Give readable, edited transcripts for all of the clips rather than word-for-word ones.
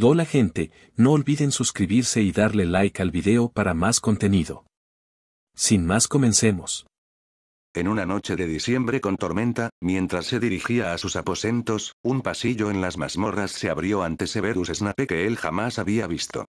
Hola gente, no olviden suscribirse y darle like al video para más contenido. Sin más, comencemos. En una noche de diciembre con tormenta, mientras se dirigía a sus aposentos, un pasillo en las mazmorras se abrió ante Severus Snape que él jamás había visto.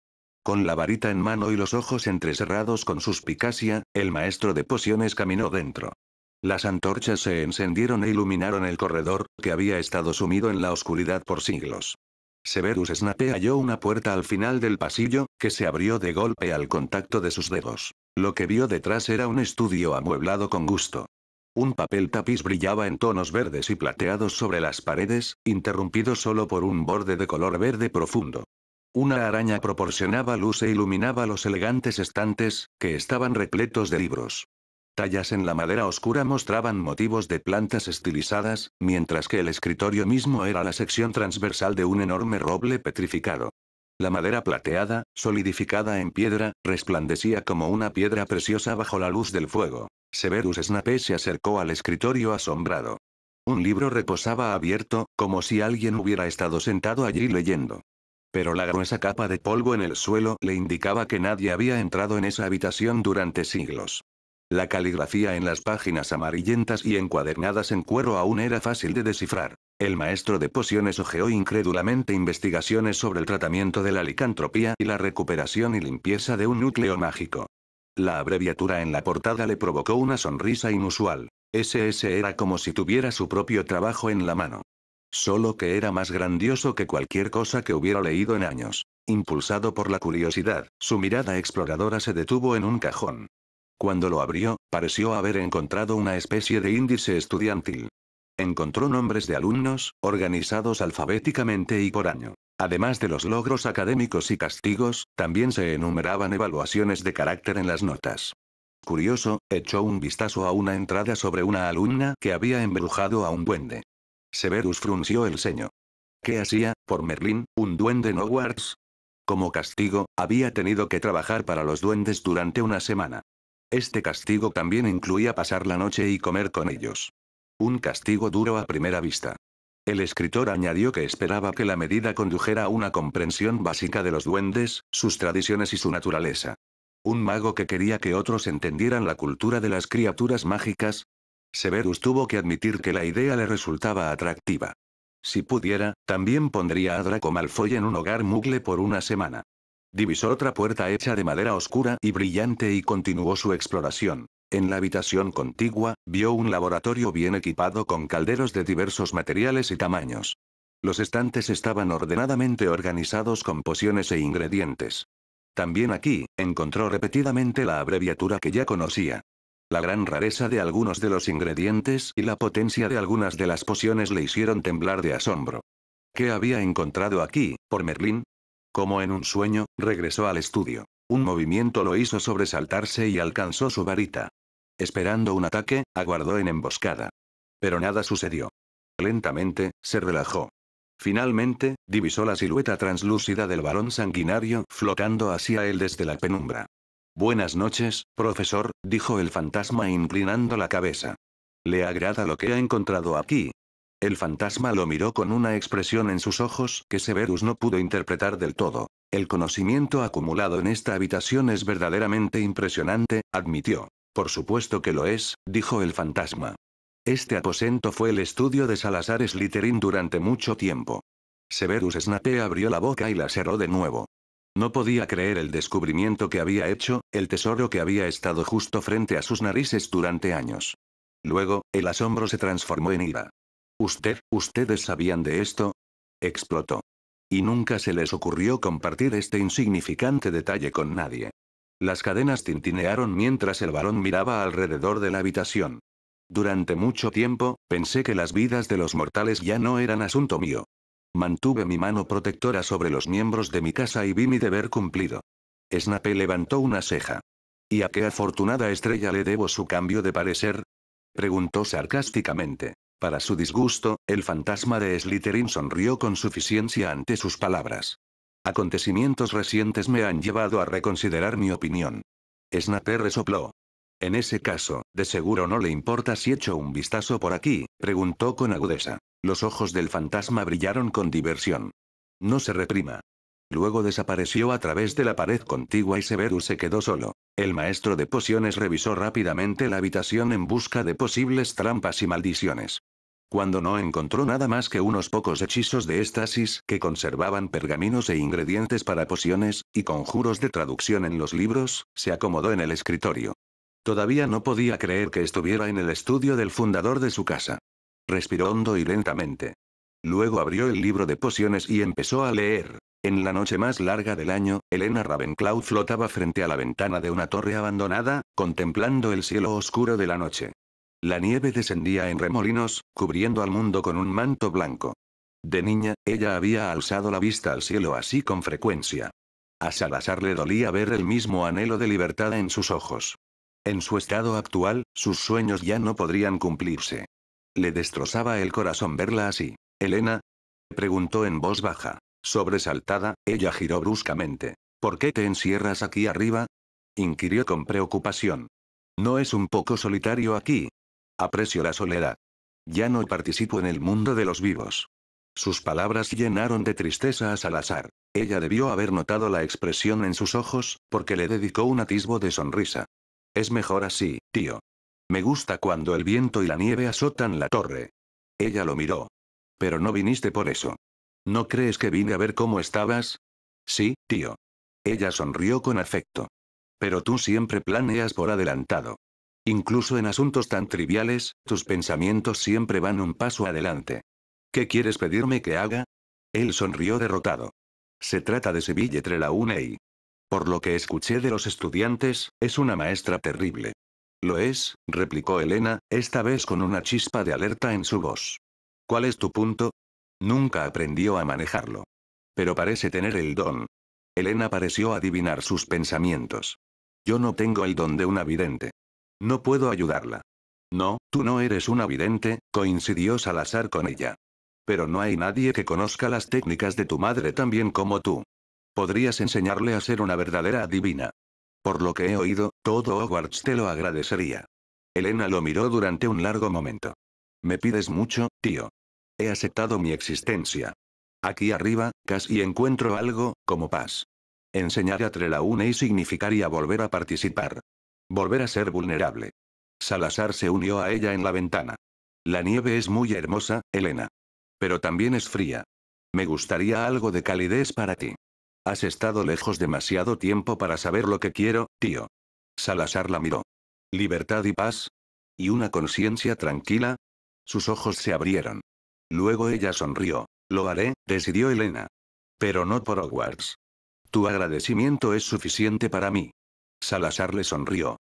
Con la varita en mano y los ojos entrecerrados con suspicacia, el maestro de pociones caminó dentro. Las antorchas se encendieron e iluminaron el corredor, que había estado sumido en la oscuridad por siglos. Severus Snape halló una puerta al final del pasillo, que se abrió de golpe al contacto de sus dedos. Lo que vio detrás era un estudio amueblado con gusto. Un papel tapiz brillaba en tonos verdes y plateados sobre las paredes, interrumpido solo por un borde de color verde profundo. Una araña proporcionaba luz e iluminaba los elegantes estantes, que estaban repletos de libros. Tallas en la madera oscura mostraban motivos de plantas estilizadas, mientras que el escritorio mismo era la sección transversal de un enorme roble petrificado. La madera plateada, solidificada en piedra, resplandecía como una piedra preciosa bajo la luz del fuego. Severus Snape se acercó al escritorio asombrado. Un libro reposaba abierto, como si alguien hubiera estado sentado allí leyendo. Pero la gruesa capa de polvo en el suelo le indicaba que nadie había entrado en esa habitación durante siglos. La caligrafía en las páginas amarillentas y encuadernadas en cuero aún era fácil de descifrar. El maestro de pociones hojeó incrédulamente investigaciones sobre el tratamiento de la licantropía y la recuperación y limpieza de un núcleo mágico. La abreviatura en la portada le provocó una sonrisa inusual. SS era como si tuviera su propio trabajo en la mano. Solo que era más grandioso que cualquier cosa que hubiera leído en años. Impulsado por la curiosidad, su mirada exploradora se detuvo en un cajón. Cuando lo abrió, pareció haber encontrado una especie de índice estudiantil. Encontró nombres de alumnos, organizados alfabéticamente y por año. Además de los logros académicos y castigos, también se enumeraban evaluaciones de carácter en las notas. Curioso, echó un vistazo a una entrada sobre una alumna que había embrujado a un duende. Severus frunció el ceño. ¿Qué hacía, por Merlín, un duende en Hogwarts? Como castigo, había tenido que trabajar para los duendes durante una semana. Este castigo también incluía pasar la noche y comer con ellos. Un castigo duro a primera vista. El escritor añadió que esperaba que la medida condujera a una comprensión básica de los duendes, sus tradiciones y su naturaleza. Un mago que quería que otros entendieran la cultura de las criaturas mágicas. Severus tuvo que admitir que la idea le resultaba atractiva. Si pudiera, también pondría a Draco Malfoy en un hogar mugle por una semana. Divisó otra puerta hecha de madera oscura y brillante y continuó su exploración. En la habitación contigua, vio un laboratorio bien equipado con calderos de diversos materiales y tamaños. Los estantes estaban ordenadamente organizados con pociones e ingredientes. También aquí, encontró repetidamente la abreviatura que ya conocía. La gran rareza de algunos de los ingredientes y la potencia de algunas de las pociones le hicieron temblar de asombro. ¿Qué había encontrado aquí, por Merlín? Como en un sueño, regresó al estudio. Un movimiento lo hizo sobresaltarse y alcanzó su varita. Esperando un ataque, aguardó en emboscada. Pero nada sucedió. Lentamente, se relajó. Finalmente, divisó la silueta translúcida del varón sanguinario flotando hacia él desde la penumbra. Buenas noches, profesor, dijo el fantasma inclinando la cabeza. ¿Le agrada lo que ha encontrado aquí? El fantasma lo miró con una expresión en sus ojos que Severus no pudo interpretar del todo. El conocimiento acumulado en esta habitación es verdaderamente impresionante, admitió. Por supuesto que lo es, dijo el fantasma. Este aposento fue el estudio de Salazar Slytherin durante mucho tiempo. Severus Snape abrió la boca y la cerró de nuevo. No podía creer el descubrimiento que había hecho, el tesoro que había estado justo frente a sus narices durante años. Luego, el asombro se transformó en ira. ¿Ustedes sabían de esto? Explotó. Y nunca se les ocurrió compartir este insignificante detalle con nadie. Las cadenas tintinearon mientras el varón miraba alrededor de la habitación. Durante mucho tiempo, pensé que las vidas de los mortales ya no eran asunto mío. Mantuve mi mano protectora sobre los miembros de mi casa y vi mi deber cumplido. Snape levantó una ceja. ¿Y a qué afortunada estrella le debo su cambio de parecer? Preguntó sarcásticamente. Para su disgusto, el fantasma de Slytherin sonrió con suficiencia ante sus palabras. Acontecimientos recientes me han llevado a reconsiderar mi opinión. Snape resopló. En ese caso, de seguro no le importa si echo un vistazo por aquí, preguntó con agudeza. Los ojos del fantasma brillaron con diversión. No se reprima. Luego desapareció a través de la pared contigua y Severus se quedó solo. El maestro de pociones revisó rápidamente la habitación en busca de posibles trampas y maldiciones. Cuando no encontró nada más que unos pocos hechizos de éxtasis que conservaban pergaminos e ingredientes para pociones, y conjuros de traducción en los libros, se acomodó en el escritorio. Todavía no podía creer que estuviera en el estudio del fundador de su casa. Respiró hondo y lentamente. Luego abrió el libro de pociones y empezó a leer. En la noche más larga del año, Helena Ravenclaw flotaba frente a la ventana de una torre abandonada, contemplando el cielo oscuro de la noche. La nieve descendía en remolinos, cubriendo al mundo con un manto blanco. De niña, ella había alzado la vista al cielo así con frecuencia. A Salazar le dolía ver el mismo anhelo de libertad en sus ojos. En su estado actual, sus sueños ya no podrían cumplirse. Le destrozaba el corazón verla así. «¿Helena?», preguntó en voz baja. Sobresaltada, ella giró bruscamente. «¿Por qué te encierras aquí arriba?», inquirió con preocupación. «¿No es un poco solitario aquí?». «Aprecio la soledad. Ya no participo en el mundo de los vivos». Sus palabras llenaron de tristeza a Salazar. Ella debió haber notado la expresión en sus ojos, porque le dedicó un atisbo de sonrisa. «Es mejor así, tío. Me gusta cuando el viento y la nieve azotan la torre». Ella lo miró. «Pero no viniste por eso. ¿No crees que vine a ver cómo estabas?». «Sí, tío». Ella sonrió con afecto. «Pero tú siempre planeas por adelantado. Incluso en asuntos tan triviales, tus pensamientos siempre van un paso adelante. ¿Qué quieres pedirme que haga?». Él sonrió derrotado. «Se trata de Sibylle Trelawney. Por lo que escuché de los estudiantes, es una maestra terrible». «Lo es», replicó Helena, esta vez con una chispa de alerta en su voz. «¿Cuál es tu punto?». «Nunca aprendió a manejarlo. Pero parece tener el don». Helena pareció adivinar sus pensamientos. «Yo no tengo el don de una vidente. No puedo ayudarla». «No, tú no eres una vidente», coincidió Salazar con ella. «Pero no hay nadie que conozca las técnicas de tu madre tan bien como tú. Podrías enseñarle a ser una verdadera adivina. Por lo que he oído, todo Hogwarts te lo agradecería». Helena lo miró durante un largo momento. «Me pides mucho, tío. He aceptado mi existencia. Aquí arriba, casi encuentro algo, como paz. Enseñar a Trelawney significaría volver a participar. Volver a ser vulnerable». Salazar se unió a ella en la ventana. «La nieve es muy hermosa, Helena. Pero también es fría. Me gustaría algo de calidez para ti. Has estado lejos demasiado tiempo para saber lo que quiero, tío». Salazar la miró. «¿Libertad y paz? ¿Y una conciencia tranquila?». Sus ojos se abrieron. Luego ella sonrió. «Lo haré», decidió Helena. «Pero no por Hogwarts. Tu agradecimiento es suficiente para mí». Salazar le sonrió.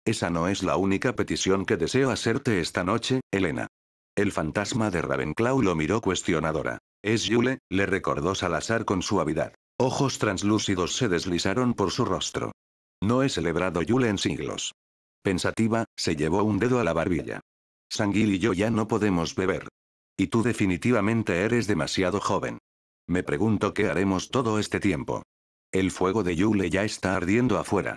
«Esa no es la única petición que deseo hacerte esta noche, Helena». El fantasma de Ravenclaw lo miró cuestionadora. «Es Yule», le recordó Salazar con suavidad. Ojos translúcidos se deslizaron por su rostro. «No he celebrado Yule en siglos». Pensativa, se llevó un dedo a la barbilla. «Sanguil y yo ya no podemos beber. Y tú definitivamente eres demasiado joven. Me pregunto qué haremos todo este tiempo. El fuego de Yule ya está ardiendo afuera.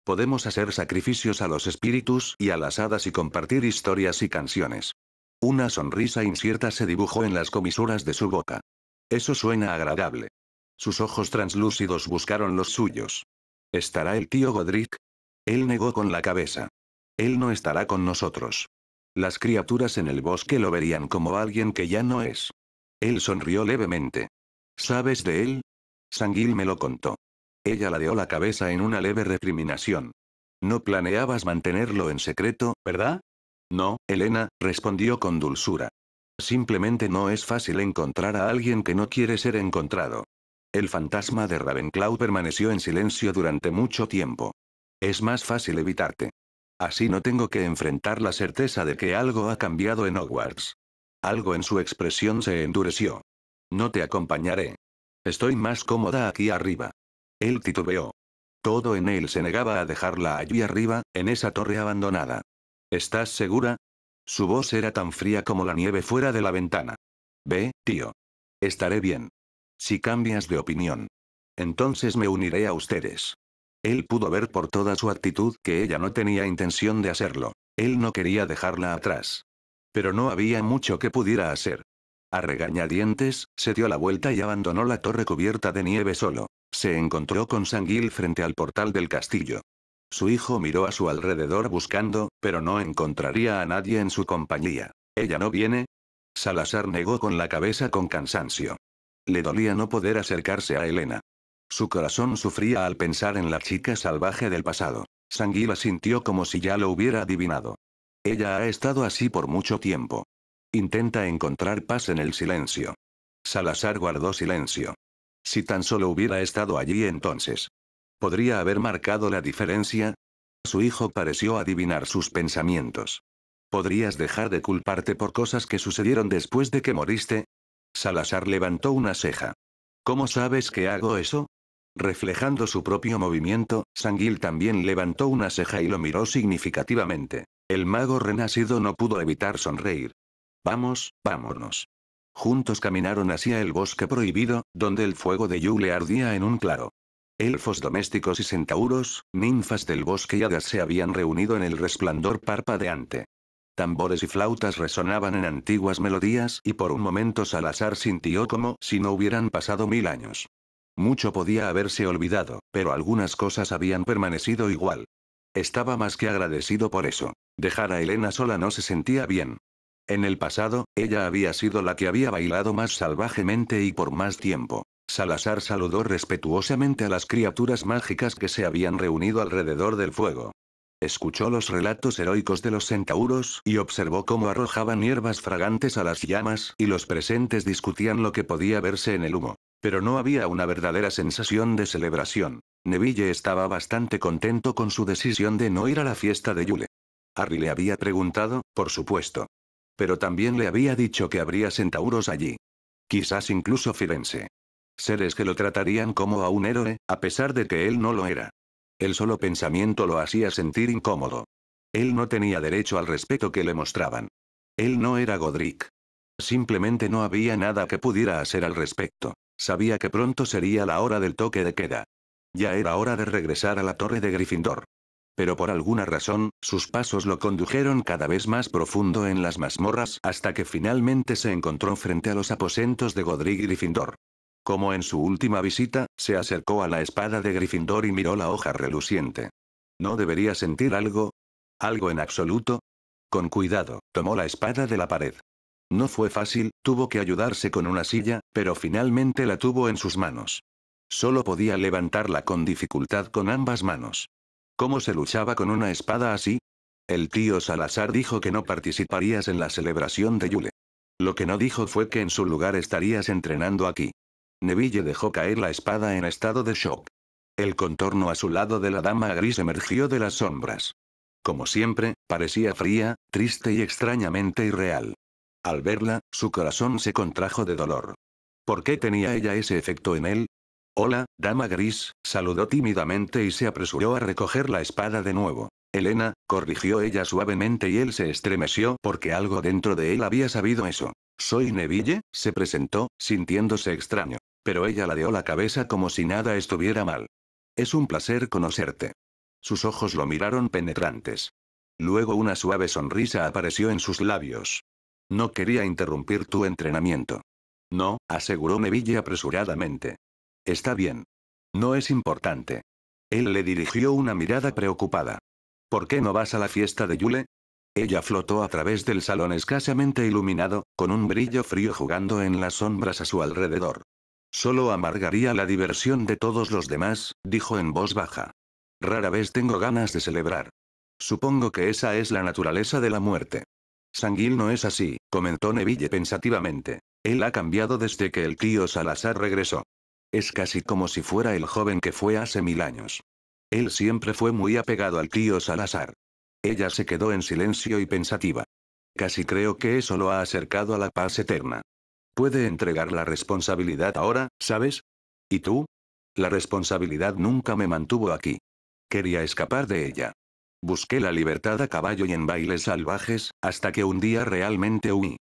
Podemos hacer sacrificios a los espíritus y a las hadas y compartir historias y canciones». Una sonrisa incierta se dibujó en las comisuras de su boca. «Eso suena agradable». Sus ojos translúcidos buscaron los suyos. «¿Estará el tío Godric?». Él negó con la cabeza. «Él no estará con nosotros. Las criaturas en el bosque lo verían como alguien que ya no es». Él sonrió levemente. «¿Sabes de él?». Sanguil me lo contó. Ella ladeó la cabeza en una leve recriminación. «No planeabas mantenerlo en secreto, ¿verdad?». «No, Helena», respondió con dulzura. «Simplemente no es fácil encontrar a alguien que no quiere ser encontrado». El fantasma de Ravenclaw permaneció en silencio durante mucho tiempo. «Es más fácil evitarte. Así no tengo que enfrentar la certeza de que algo ha cambiado en Hogwarts». Algo en su expresión se endureció. «No te acompañaré. Estoy más cómoda aquí arriba». Él titubeó. Todo en él se negaba a dejarla allí arriba, en esa torre abandonada. «¿Estás segura?». Su voz era tan fría como la nieve fuera de la ventana. «Ve, tío. Estaré bien. Si cambias de opinión, entonces me uniré a ustedes». Él pudo ver por toda su actitud que ella no tenía intención de hacerlo. Él no quería dejarla atrás. Pero no había mucho que pudiera hacer. A regañadientes, se dio la vuelta y abandonó la torre cubierta de nieve solo. se encontró con Sangil frente al portal del castillo. Su hijo miró a su alrededor buscando, pero no encontraría a nadie en su compañía. ¿Ella no viene? Salazar negó con la cabeza con cansancio. Le dolía no poder acercarse a Elena. Su corazón sufría al pensar en la chica salvaje del pasado. Sanguila sintió como si ya lo hubiera adivinado. Ella ha estado así por mucho tiempo. Intenta encontrar paz en el silencio. Salazar guardó silencio. Si tan solo hubiera estado allí entonces. ¿Podría haber marcado la diferencia? Su hijo pareció adivinar sus pensamientos. ¿Podrías dejar de culparte por cosas que sucedieron después de que moriste? Salazar levantó una ceja. ¿Cómo sabes que hago eso? Reflejando su propio movimiento, Sanguil también levantó una ceja y lo miró significativamente. El mago renacido no pudo evitar sonreír. Vamos, vámonos. Juntos caminaron hacia el bosque prohibido, donde el fuego de Yule ardía en un claro. Elfos domésticos y centauros, ninfas del bosque y hadas se habían reunido en el resplandor parpadeante. Tambores y flautas resonaban en antiguas melodías y por un momento Salazar sintió como si no hubieran pasado 1000 años. Mucho podía haberse olvidado, pero algunas cosas habían permanecido igual. Estaba más que agradecido por eso. Dejar a Elena sola no se sentía bien. En el pasado, ella había sido la que había bailado más salvajemente y por más tiempo. Salazar saludó respetuosamente a las criaturas mágicas que se habían reunido alrededor del fuego. Escuchó los relatos heroicos de los centauros y observó cómo arrojaban hierbas fragantes a las llamas y los presentes discutían lo que podía verse en el humo. Pero no había una verdadera sensación de celebración. Neville estaba bastante contento con su decisión de no ir a la fiesta de Yule. Harry le había preguntado, por supuesto. Pero también le había dicho que habría centauros allí. Quizás incluso Firenze. Seres que lo tratarían como a un héroe, a pesar de que él no lo era. El solo pensamiento lo hacía sentir incómodo. Él no tenía derecho al respeto que le mostraban. Él no era Godric. Simplemente no había nada que pudiera hacer al respecto. Sabía que pronto sería la hora del toque de queda. Ya era hora de regresar a la torre de Gryffindor. Pero por alguna razón, sus pasos lo condujeron cada vez más profundo en las mazmorras hasta que finalmente se encontró frente a los aposentos de Godric Gryffindor. Como en su última visita, se acercó a la espada de Gryffindor y miró la hoja reluciente. ¿No debería sentir algo? ¿Algo en absoluto? Con cuidado, tomó la espada de la pared. No fue fácil, tuvo que ayudarse con una silla, pero finalmente la tuvo en sus manos. Solo podía levantarla con dificultad con ambas manos. ¿Cómo se luchaba con una espada así? El tío Salazar dijo que no participarías en la celebración de Yule. Lo que no dijo fue que en su lugar estarías entrenando aquí. Neville dejó caer la espada en estado de shock. El contorno azulado de la dama gris emergió de las sombras. Como siempre, parecía fría, triste y extrañamente irreal. Al verla, su corazón se contrajo de dolor. ¿Por qué tenía ella ese efecto en él? Hola, dama gris, saludó tímidamente y se apresuró a recoger la espada de nuevo. Elena, corrigió ella suavemente y él se estremeció porque algo dentro de él había sabido eso. Soy Neville, se presentó, sintiéndose extraño. Pero ella ladeó la cabeza como si nada estuviera mal. Es un placer conocerte. Sus ojos lo miraron penetrantes. Luego una suave sonrisa apareció en sus labios. No quería interrumpir tu entrenamiento. No, aseguró Neville apresuradamente. Está bien. No es importante. Él le dirigió una mirada preocupada. ¿Por qué no vas a la fiesta de Yule? Ella flotó a través del salón escasamente iluminado, con un brillo frío jugando en las sombras a su alrededor. Solo amargaría la diversión de todos los demás, dijo en voz baja. Rara vez tengo ganas de celebrar. Supongo que esa es la naturaleza de la muerte. Sanguil no es así, comentó Neville pensativamente. Él ha cambiado desde que el tío Salazar regresó. Es casi como si fuera el joven que fue hace 1000 años. Él siempre fue muy apegado al tío Salazar. Ella se quedó en silencio y pensativa. Casi creo que eso lo ha acercado a la paz eterna. Puede entregar la responsabilidad ahora, ¿sabes? ¿Y tú? La responsabilidad nunca me mantuvo aquí. Quería escapar de ella. Busqué la libertad a caballo y en bailes salvajes, hasta que un día realmente huí.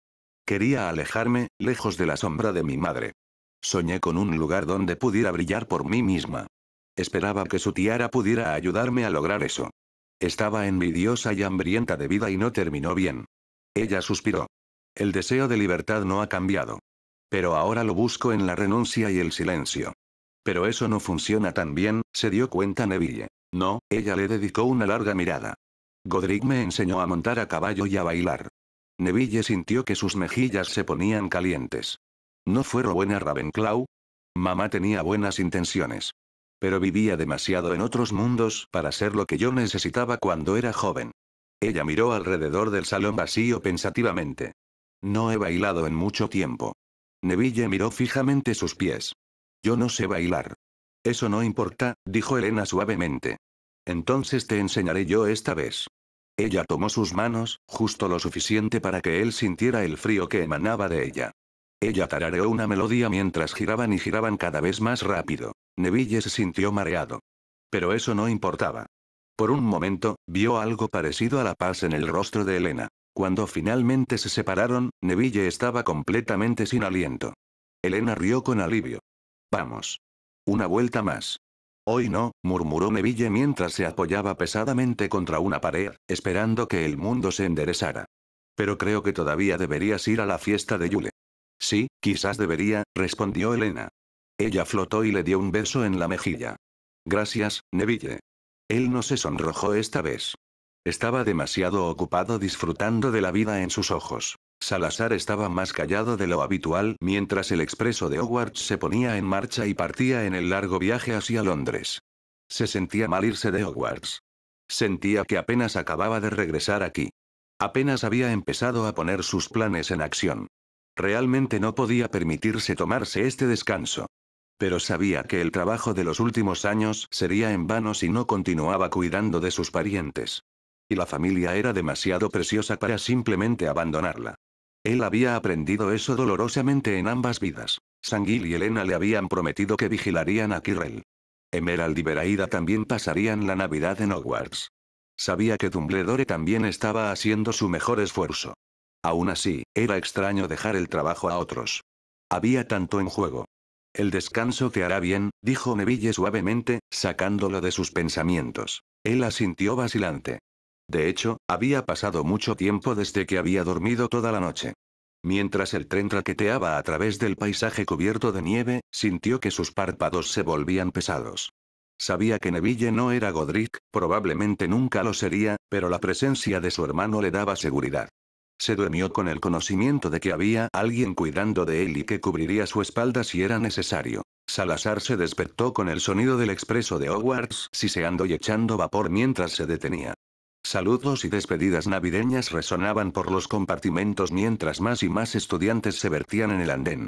Quería alejarme, lejos de la sombra de mi madre. Soñé con un lugar donde pudiera brillar por mí misma. Esperaba que su tiara pudiera ayudarme a lograr eso. Estaba envidiosa y hambrienta de vida y no terminó bien. Ella suspiró. El deseo de libertad no ha cambiado. Pero ahora lo busco en la renuncia y el silencio. Pero eso no funciona tan bien, se dio cuenta Neville. No, ella le dedicó una larga mirada. Godric me enseñó a montar a caballo y a bailar. Neville sintió que sus mejillas se ponían calientes. ¿No fue Rowena Ravenclaw? Mamá tenía buenas intenciones. Pero vivía demasiado en otros mundos para ser lo que yo necesitaba cuando era joven. Ella miró alrededor del salón vacío pensativamente. No he bailado en mucho tiempo. Neville miró fijamente sus pies. Yo no sé bailar. Eso no importa, dijo Helena suavemente. Entonces te enseñaré yo esta vez. Ella tomó sus manos, justo lo suficiente para que él sintiera el frío que emanaba de ella. Ella tarareó una melodía mientras giraban y giraban cada vez más rápido. Neville se sintió mareado. Pero eso no importaba. Por un momento, vio algo parecido a la paz en el rostro de Helena. Cuando finalmente se separaron, Neville estaba completamente sin aliento. Helena rió con alivio. Vamos. Una vuelta más. Hoy no, murmuró Neville mientras se apoyaba pesadamente contra una pared, esperando que el mundo se enderezara. Pero creo que todavía deberías ir a la fiesta de Yule. Sí, quizás debería, respondió Helena. Ella flotó y le dio un beso en la mejilla. Gracias, Neville. Él no se sonrojó esta vez. Estaba demasiado ocupado disfrutando de la vida en sus ojos. Salazar estaba más callado de lo habitual mientras el expreso de Hogwarts se ponía en marcha y partía en el largo viaje hacia Londres. Se sentía mal irse de Hogwarts. Sentía que apenas acababa de regresar aquí. Apenas había empezado a poner sus planes en acción. Realmente no podía permitirse tomarse este descanso. Pero sabía que el trabajo de los últimos años sería en vano si no continuaba cuidando de sus parientes. Y la familia era demasiado preciosa para simplemente abandonarla. Él había aprendido eso dolorosamente en ambas vidas. Sangil y Helena le habían prometido que vigilarían a Quirrell. Emerald y Veraida también pasarían la Navidad en Hogwarts. Sabía que Dumbledore también estaba haciendo su mejor esfuerzo. Aún así, era extraño dejar el trabajo a otros. Había tanto en juego. El descanso te hará bien, dijo Neville suavemente, sacándolo de sus pensamientos. Él asintió vacilante. De hecho, había pasado mucho tiempo desde que había dormido toda la noche. Mientras el tren traqueteaba a través del paisaje cubierto de nieve, sintió que sus párpados se volvían pesados. Sabía que Neville no era Godric, probablemente nunca lo sería, pero la presencia de su hermano le daba seguridad. Se durmió con el conocimiento de que había alguien cuidando de él y que cubriría su espalda si era necesario. Salazar se despertó con el sonido del expreso de Hogwarts siseando y echando vapor mientras se detenía. Saludos y despedidas navideñas resonaban por los compartimentos mientras más y más estudiantes se vertían en el andén.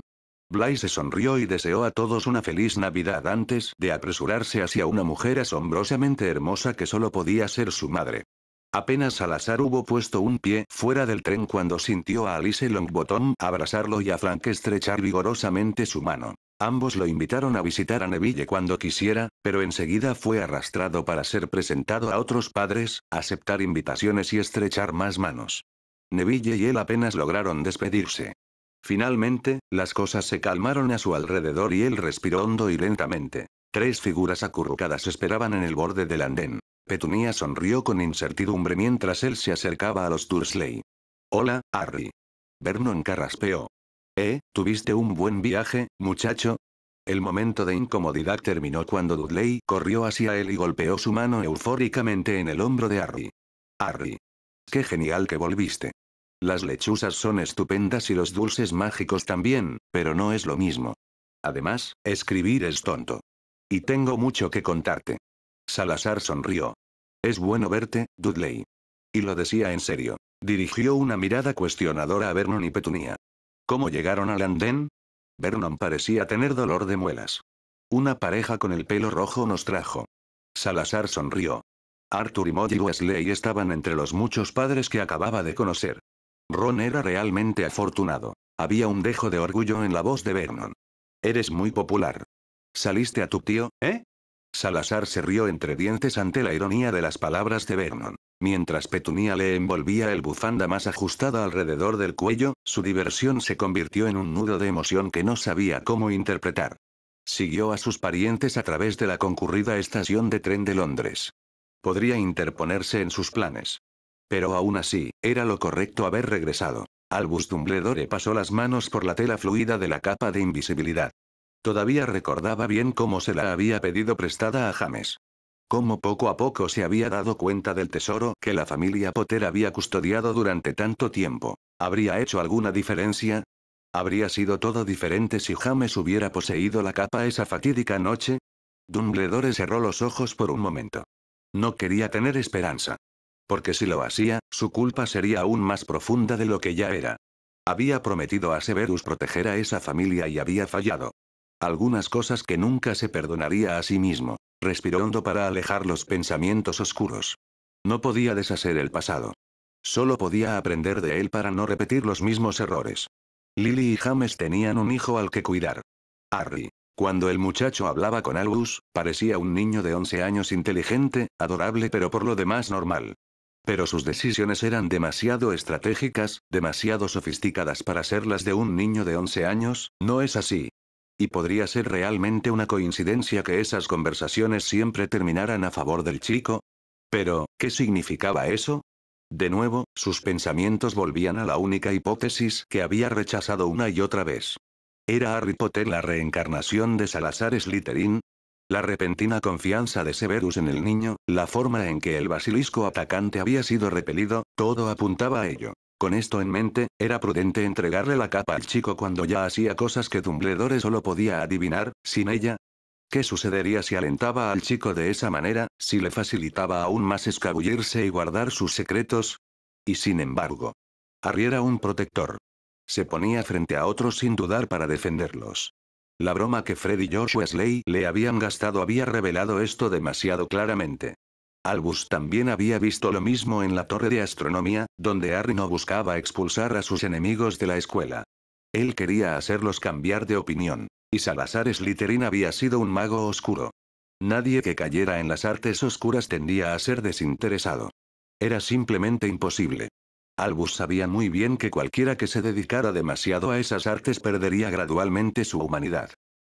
Blaise sonrió y deseó a todos una feliz Navidad antes de apresurarse hacia una mujer asombrosamente hermosa que solo podía ser su madre. Apenas Salazar hubo puesto un pie fuera del tren cuando sintió a Alice Longbottom abrazarlo y a Frank estrechar vigorosamente su mano. Ambos lo invitaron a visitar a Neville cuando quisiera, pero enseguida fue arrastrado para ser presentado a otros padres, aceptar invitaciones y estrechar más manos. Neville y él apenas lograron despedirse. Finalmente, las cosas se calmaron a su alrededor y él respiró hondo y lentamente. 3 figuras acurrucadas esperaban en el borde del andén. Petunia sonrió con incertidumbre mientras él se acercaba a los Dursley. Hola, Harry. Vernon carraspeó. ¿Tuviste un buen viaje, muchacho? El momento de incomodidad terminó cuando Dudley corrió hacia él y golpeó su mano eufóricamente en el hombro de Harry. Harry. Qué genial que volviste. Las lechuzas son estupendas y los dulces mágicos también, pero no es lo mismo. Además, escribir es tonto. Y tengo mucho que contarte. Salazar sonrió. Es bueno verte, Dudley. Y lo decía en serio. Dirigió una mirada cuestionadora a Vernon y Petunia. ¿Cómo llegaron al andén? Vernon parecía tener dolor de muelas. Una pareja con el pelo rojo nos trajo. Salazar sonrió. Arthur y Molly Weasley estaban entre los muchos padres que acababa de conocer. Ron era realmente afortunado. Había un dejo de orgullo en la voz de Vernon. Eres muy popular. ¿Saliste a tu tío, Salazar se rió entre dientes ante la ironía de las palabras de Vernon. Mientras Petunia le envolvía el bufanda más ajustada alrededor del cuello, su diversión se convirtió en un nudo de emoción que no sabía cómo interpretar. Siguió a sus parientes a través de la concurrida estación de tren de Londres. Podría interponerse en sus planes. Pero aún así, era lo correcto haber regresado. Albus Dumbledore pasó las manos por la tela fluida de la capa de invisibilidad. Todavía recordaba bien cómo se la había pedido prestada a James. Cómo poco a poco se había dado cuenta del tesoro que la familia Potter había custodiado durante tanto tiempo. ¿Habría hecho alguna diferencia? ¿Habría sido todo diferente si James hubiera poseído la capa esa fatídica noche? Dumbledore cerró los ojos por un momento. No quería tener esperanza. Porque si lo hacía, su culpa sería aún más profunda de lo que ya era. Había prometido a Severus proteger a esa familia y había fallado. Algunas cosas que nunca se perdonaría a sí mismo. Respiró hondo para alejar los pensamientos oscuros. No podía deshacer el pasado. Solo podía aprender de él para no repetir los mismos errores. Lily y James tenían un hijo al que cuidar. Harry. Cuando el muchacho hablaba con Albus, parecía un niño de 11 años inteligente, adorable pero por lo demás normal. Pero sus decisiones eran demasiado estratégicas, demasiado sofisticadas para ser las de un niño de 11 años, ¿no es así? Y podría ser realmente una coincidencia que esas conversaciones siempre terminaran a favor del chico. Pero, ¿qué significaba eso? De nuevo, sus pensamientos volvían a la única hipótesis que había rechazado una y otra vez. ¿Era Harry Potter la reencarnación de Salazar Slytherin? La repentina confianza de Severus en el niño, la forma en que el basilisco atacante había sido repelido, todo apuntaba a ello. Con esto en mente, era prudente entregarle la capa al chico cuando ya hacía cosas que Dumbledore solo podía adivinar, sin ella. ¿Qué sucedería si alentaba al chico de esa manera, si le facilitaba aún más escabullirse y guardar sus secretos? Y sin embargo, Harry era un protector. Se ponía frente a otros sin dudar para defenderlos. La broma que Fred y George Weasley le habían gastado había revelado esto demasiado claramente. Albus también había visto lo mismo en la torre de astronomía, donde Harry no buscaba expulsar a sus enemigos de la escuela. Él quería hacerlos cambiar de opinión. Y Salazar Slytherin había sido un mago oscuro. Nadie que cayera en las artes oscuras tendía a ser desinteresado. Era simplemente imposible. Albus sabía muy bien que cualquiera que se dedicara demasiado a esas artes perdería gradualmente su humanidad.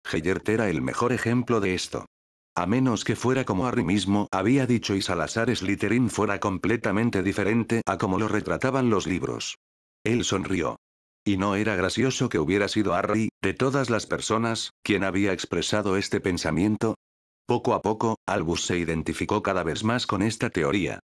Gellert era el mejor ejemplo de esto. A menos que fuera como Harry mismo había dicho y Salazar Slytherin fuera completamente diferente a como lo retrataban los libros. Él sonrió. Y no era gracioso que hubiera sido Harry, de todas las personas, quien había expresado este pensamiento. Poco a poco, Albus se identificó cada vez más con esta teoría.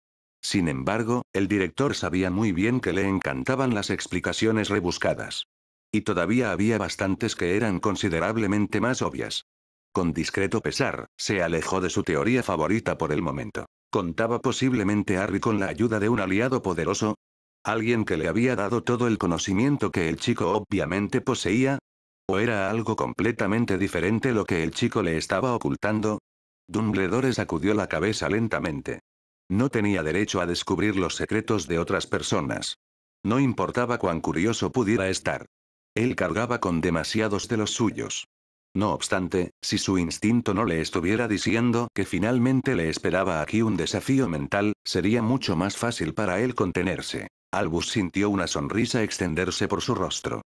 Sin embargo, el director sabía muy bien que le encantaban las explicaciones rebuscadas. Y todavía había bastantes que eran considerablemente más obvias. Con discreto pesar, se alejó de su teoría favorita por el momento. ¿Contaba posiblemente Harry con la ayuda de un aliado poderoso? ¿Alguien que le había dado todo el conocimiento que el chico obviamente poseía? ¿O era algo completamente diferente lo que el chico le estaba ocultando? Dumbledore sacudió la cabeza lentamente. No tenía derecho a descubrir los secretos de otras personas. No importaba cuán curioso pudiera estar. Él cargaba con demasiados de los suyos. No obstante, si su instinto no le estuviera diciendo que finalmente le esperaba aquí un desafío mental, sería mucho más fácil para él contenerse. Albus sintió una sonrisa extenderse por su rostro.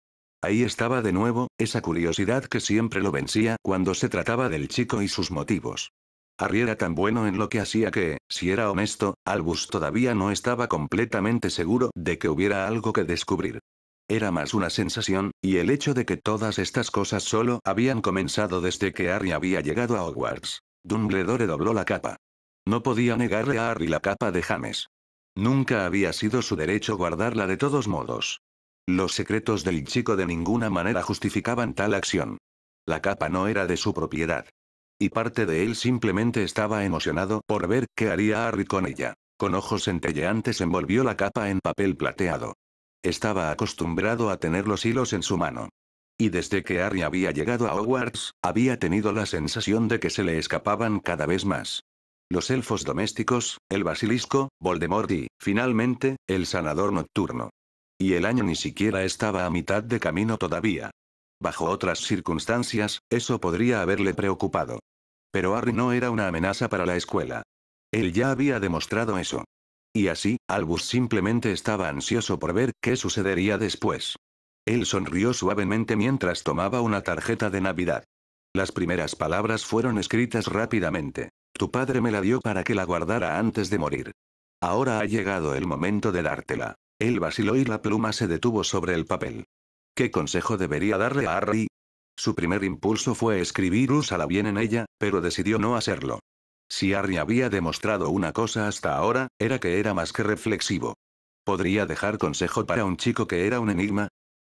Ahí estaba de nuevo, esa curiosidad que siempre lo vencía cuando se trataba del chico y sus motivos. Harry era tan bueno en lo que hacía que, si era honesto, Albus todavía no estaba completamente seguro de que hubiera algo que descubrir. Era más una sensación, y el hecho de que todas estas cosas solo habían comenzado desde que Harry había llegado a Hogwarts. Dumbledore dobló la capa. No podía negarle a Harry la capa de James. Nunca había sido su derecho guardarla de todos modos. Los secretos del chico de ninguna manera justificaban tal acción. La capa no era de su propiedad. Y parte de él simplemente estaba emocionado por ver qué haría Harry con ella. Con ojos centelleantes envolvió la capa en papel plateado. Estaba acostumbrado a tener los hilos en su mano. Y desde que Harry había llegado a Hogwarts, había tenido la sensación de que se le escapaban cada vez más. Los elfos domésticos, el basilisco, Voldemort y, finalmente, el sanador nocturno. Y el año ni siquiera estaba a mitad de camino todavía. Bajo otras circunstancias, eso podría haberle preocupado. Pero Harry no era una amenaza para la escuela. Él ya había demostrado eso. Y así, Albus simplemente estaba ansioso por ver qué sucedería después. Él sonrió suavemente mientras tomaba una tarjeta de Navidad. Las primeras palabras fueron escritas rápidamente. Tu padre me la dio para que la guardara antes de morir. Ahora ha llegado el momento de dártela. Él vaciló y la pluma se detuvo sobre el papel. ¿Qué consejo debería darle a Harry? Su primer impulso fue escribir úsala bien en ella, pero decidió no hacerlo. Si Harry había demostrado una cosa hasta ahora, era que era más que reflexivo. ¿Podría dejar consejo para un chico que era un enigma?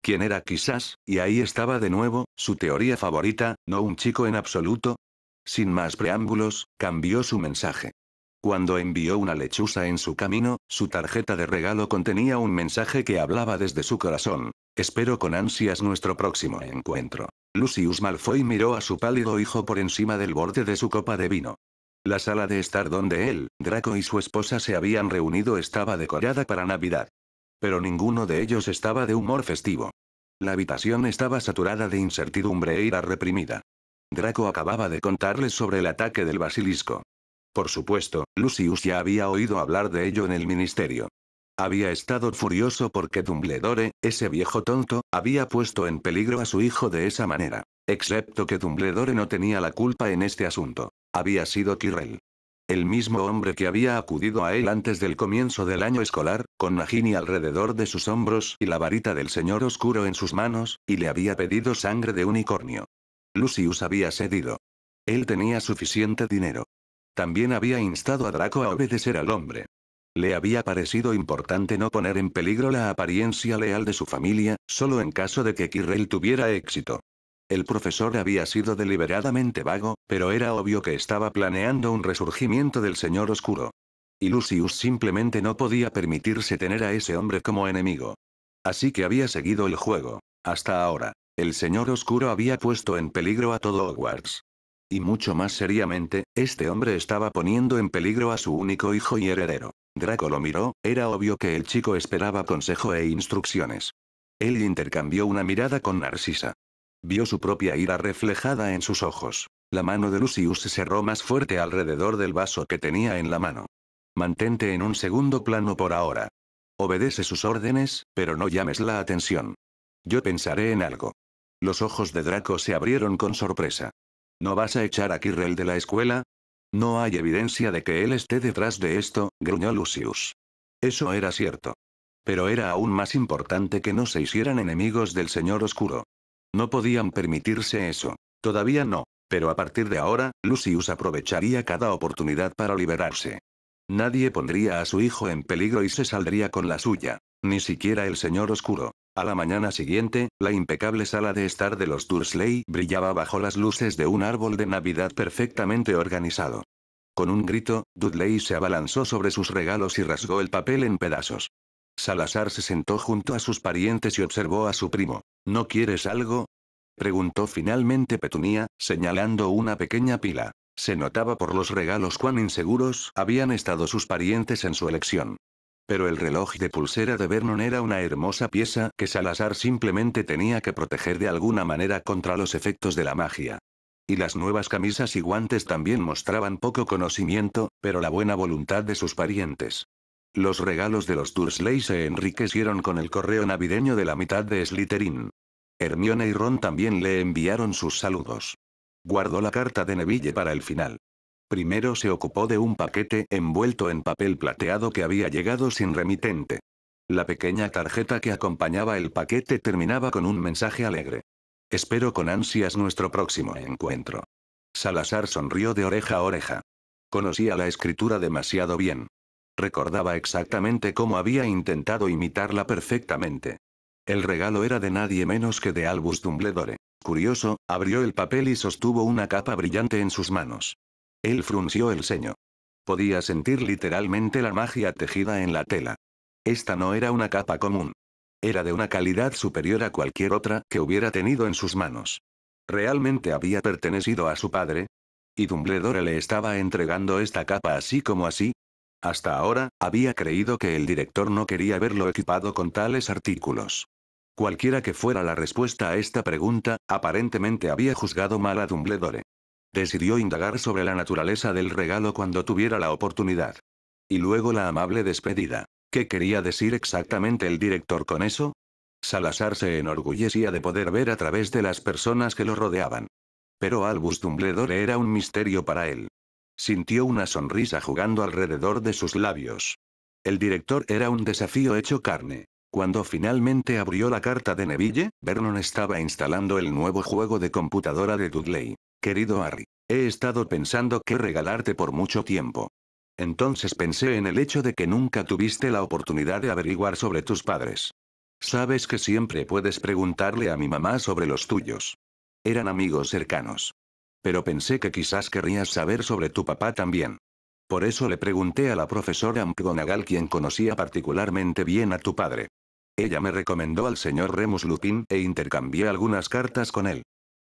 ¿Quién era quizás? Y ahí estaba de nuevo, su teoría favorita, no un chico en absoluto. Sin más preámbulos, cambió su mensaje. Cuando envió una lechuza en su camino, su tarjeta de regalo contenía un mensaje que hablaba desde su corazón. Espero con ansias nuestro próximo encuentro. Lucius Malfoy miró a su pálido hijo por encima del borde de su copa de vino. La sala de estar donde él, Draco y su esposa se habían reunido estaba decorada para Navidad. Pero ninguno de ellos estaba de humor festivo. La habitación estaba saturada de incertidumbre e ira reprimida. Draco acababa de contarles sobre el ataque del basilisco. Por supuesto, Lucius ya había oído hablar de ello en el ministerio. Había estado furioso porque Dumbledore, ese viejo tonto, había puesto en peligro a su hijo de esa manera. Excepto que Dumbledore no tenía la culpa en este asunto. Había sido Quirrell. El mismo hombre que había acudido a él antes del comienzo del año escolar, con Nagini alrededor de sus hombros y la varita del Señor Oscuro en sus manos, y le había pedido sangre de unicornio. Lucius había cedido. Él tenía suficiente dinero. También había instado a Draco a obedecer al hombre. Le había parecido importante no poner en peligro la apariencia leal de su familia, solo en caso de que Quirrell tuviera éxito. El profesor había sido deliberadamente vago, pero era obvio que estaba planeando un resurgimiento del Señor Oscuro. Y Lucius simplemente no podía permitirse tener a ese hombre como enemigo. Así que había seguido el juego. Hasta ahora, el Señor Oscuro había puesto en peligro a todo Hogwarts. Y mucho más seriamente, este hombre estaba poniendo en peligro a su único hijo y heredero. Draco lo miró, era obvio que el chico esperaba consejo e instrucciones. Él intercambió una mirada con Narcisa. Vio su propia ira reflejada en sus ojos. La mano de Lucius se cerró más fuerte alrededor del vaso que tenía en la mano. Mantente en un segundo plano por ahora. Obedece sus órdenes, pero no llames la atención. Yo pensaré en algo. Los ojos de Draco se abrieron con sorpresa. ¿No vas a echar a Quirrell de la escuela? No hay evidencia de que él esté detrás de esto, gruñó Lucius. Eso era cierto. Pero era aún más importante que no se hicieran enemigos del Señor Oscuro. No podían permitirse eso. Todavía no. Pero a partir de ahora, Lucius aprovecharía cada oportunidad para liberarse. Nadie pondría a su hijo en peligro y se saldría con la suya. Ni siquiera el Señor Oscuro. A la mañana siguiente, la impecable sala de estar de los Dursley brillaba bajo las luces de un árbol de Navidad perfectamente organizado. Con un grito, Dudley se abalanzó sobre sus regalos y rasgó el papel en pedazos. Salazar se sentó junto a sus parientes y observó a su primo. ¿No quieres algo?, preguntó finalmente Petunia, señalando una pequeña pila. Se notaba por los regalos cuán inseguros habían estado sus parientes en su elección. Pero el reloj de pulsera de Vernon era una hermosa pieza que Salazar simplemente tenía que proteger de alguna manera contra los efectos de la magia. Y las nuevas camisas y guantes también mostraban poco conocimiento, pero la buena voluntad de sus parientes. Los regalos de los Dursley se enriquecieron con el correo navideño de la mitad de Slytherin. Hermione y Ron también le enviaron sus saludos. Guardó la carta de Neville para el final. Primero se ocupó de un paquete envuelto en papel plateado que había llegado sin remitente. La pequeña tarjeta que acompañaba el paquete terminaba con un mensaje alegre. Espero con ansias nuestro próximo encuentro. Salazar sonrió de oreja a oreja. Conocía la escritura demasiado bien. Recordaba exactamente cómo había intentado imitarla perfectamente. El regalo era de nadie menos que de Albus Dumbledore. Curioso, abrió el papel y sostuvo una capa brillante en sus manos. Él frunció el ceño. Podía sentir literalmente la magia tejida en la tela. Esta no era una capa común. Era de una calidad superior a cualquier otra que hubiera tenido en sus manos. ¿Realmente había pertenecido a su padre? ¿Y Dumbledore le estaba entregando esta capa así como así? Hasta ahora, había creído que el director no quería verlo equipado con tales artículos. Cualquiera que fuera la respuesta a esta pregunta, aparentemente había juzgado mal a Dumbledore. Decidió indagar sobre la naturaleza del regalo cuando tuviera la oportunidad. Y luego la amable despedida. ¿Qué quería decir exactamente el director con eso? Salazar se enorgullecía de poder ver a través de las personas que lo rodeaban. Pero Albus Dumbledore era un misterio para él. Sintió una sonrisa jugando alrededor de sus labios. El director era un desafío hecho carne. Cuando finalmente abrió la carta de Neville, Vernon estaba instalando el nuevo juego de computadora de Dudley. Querido Harry, he estado pensando qué regalarte por mucho tiempo. Entonces pensé en el hecho de que nunca tuviste la oportunidad de averiguar sobre tus padres. Sabes que siempre puedes preguntarle a mi mamá sobre los tuyos. Eran amigos cercanos. Pero pensé que quizás querrías saber sobre tu papá también. Por eso le pregunté a la profesora McGonagall, quien conocía particularmente bien a tu padre. Ella me recomendó al señor Remus Lupin e intercambié algunas cartas con él.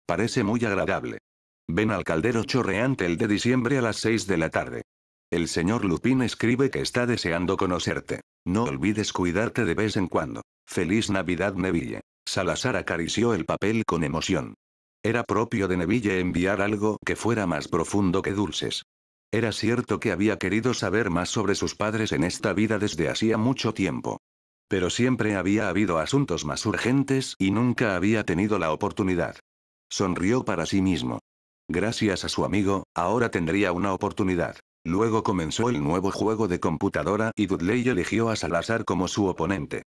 Parece muy agradable. Ven al caldero chorreante el de diciembre a las 6 de la tarde. El señor Lupin escribe que está deseando conocerte. No olvides cuidarte de vez en cuando. Feliz Navidad, Neville. Salazar acarició el papel con emoción. Era propio de Neville enviar algo que fuera más profundo que dulces. Era cierto que había querido saber más sobre sus padres en esta vida desde hacía mucho tiempo. Pero siempre había habido asuntos más urgentes y nunca había tenido la oportunidad. Sonrió para sí mismo. Gracias a su amigo, ahora tendría una oportunidad. Luego comenzó el nuevo juego de computadora y Dudley eligió a Salazar como su oponente.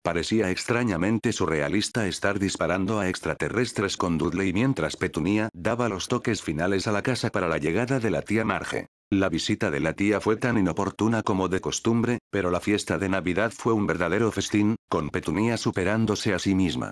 Parecía extrañamente surrealista estar disparando a extraterrestres con Dudley mientras Petunia daba los toques finales a la casa para la llegada de la tía Marge. La visita de la tía fue tan inoportuna como de costumbre, pero la fiesta de Navidad fue un verdadero festín, con Petunia superándose a sí misma.